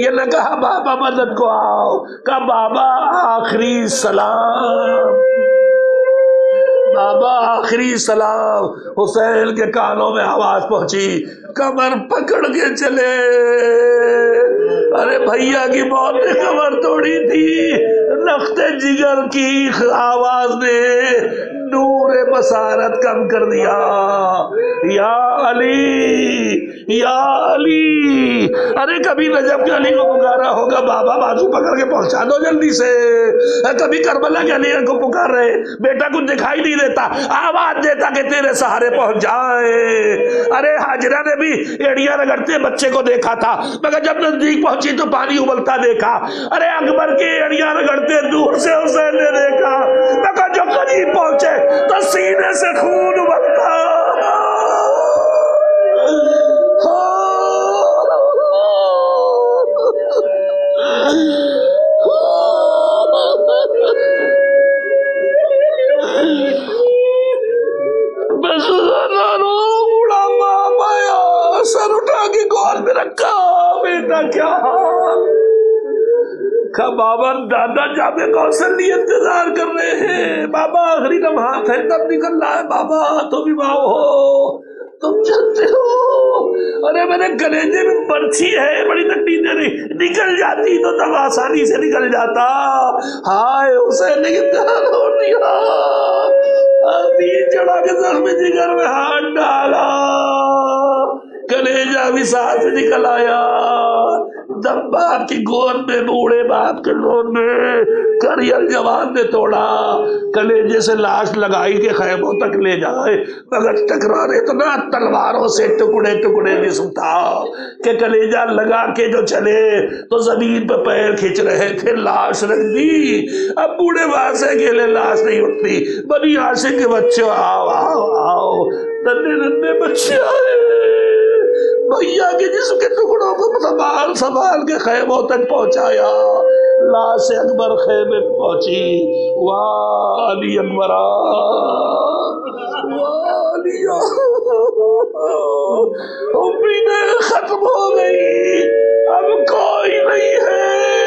یہ نہ کہا بابا مدد کو آؤ، کہا بابا آخری سلام، بابا آخری سلام۔ حسین کے کانوں میں آواز پہنچی، کمر پکڑ کے چلے۔ ارے بھیا کی موت نے کمر توڑی تھی، رخت جگر کی آواز نے نور بصارت کم کر دیا۔ یا علی یا علی، ارے کبھی نجف کے علی کو پکارا ہوگا بابا بازو پکڑ کے پہنچا دو جلدی سے، کبھی کربلا کے علی کو پکار رہے بیٹا کچھ دکھائی نہیں دیتا، آواز دیتا کہ تیرے سہارے پہنچ جائے۔ ارے حاجرہ نے بھی ایڑیاں رگڑتے بچے کو دیکھا تھا، مگر جب نزدیک پہنچی تو پانی ابلتا دیکھا۔ ارے اکبر کی ایڑیاں رگڑتے دور سے حسین نے دیکھا، مگر جو قریب پہنچے تو سینے سے خون ابلتا۔ بس بوڑھا باپ آیا، سر اٹھا کے گود میں رکھا، بیٹا کیا حال؟ کہا بابا دادا جامع کوثر لیے انتظار کر رہے ہیں، بابا آخری لمحات ہے تب نکل رہا ہے، بابا تم ماں ہو تم جانتے ہو۔ ارے میرے کلیجے میں برچھی ہے، بڑی تکلیف دے رہی، نکل جاتی تو تب آسانی سے نکل جاتا۔ ہائے حسین نے کتنا توڑ دیا، تیر چڑھا کے زخم جگر میں ہاتھ ڈالا، کلیجہ بھی ساتھ نکل آیا۔ دم باپ کی گود میں، بوڑھے باپ کے گود میں کریل جوان نے توڑا، کلیجے سے لاش لگائی کہ خیموں تک لے جائے، مگر ٹکرانے اتنا تلواروں سے ٹکڑے ٹکڑے جسم تھا کہ کلیجہ لگا کے جو چلے تو زمین پہ پیر کھینچ رہے تھے، لاش رکھ دی۔ اب بوڑھے باپ سے اکیلے لاش نہیں اٹھتی، بنی عاشق کے بچے آؤ آؤ آؤ، ننھے ننھے بچے آئے، بھیا کے جسم کے ٹکڑوں کو سنبھال سنبھال کے خیموں تک پہنچایا۔ لاش اکبر خیمے پہنچی، واہ علی اکبرا، واہ علی، امیدیں ختم ہو گئی، اب کوئی نہیں ہے۔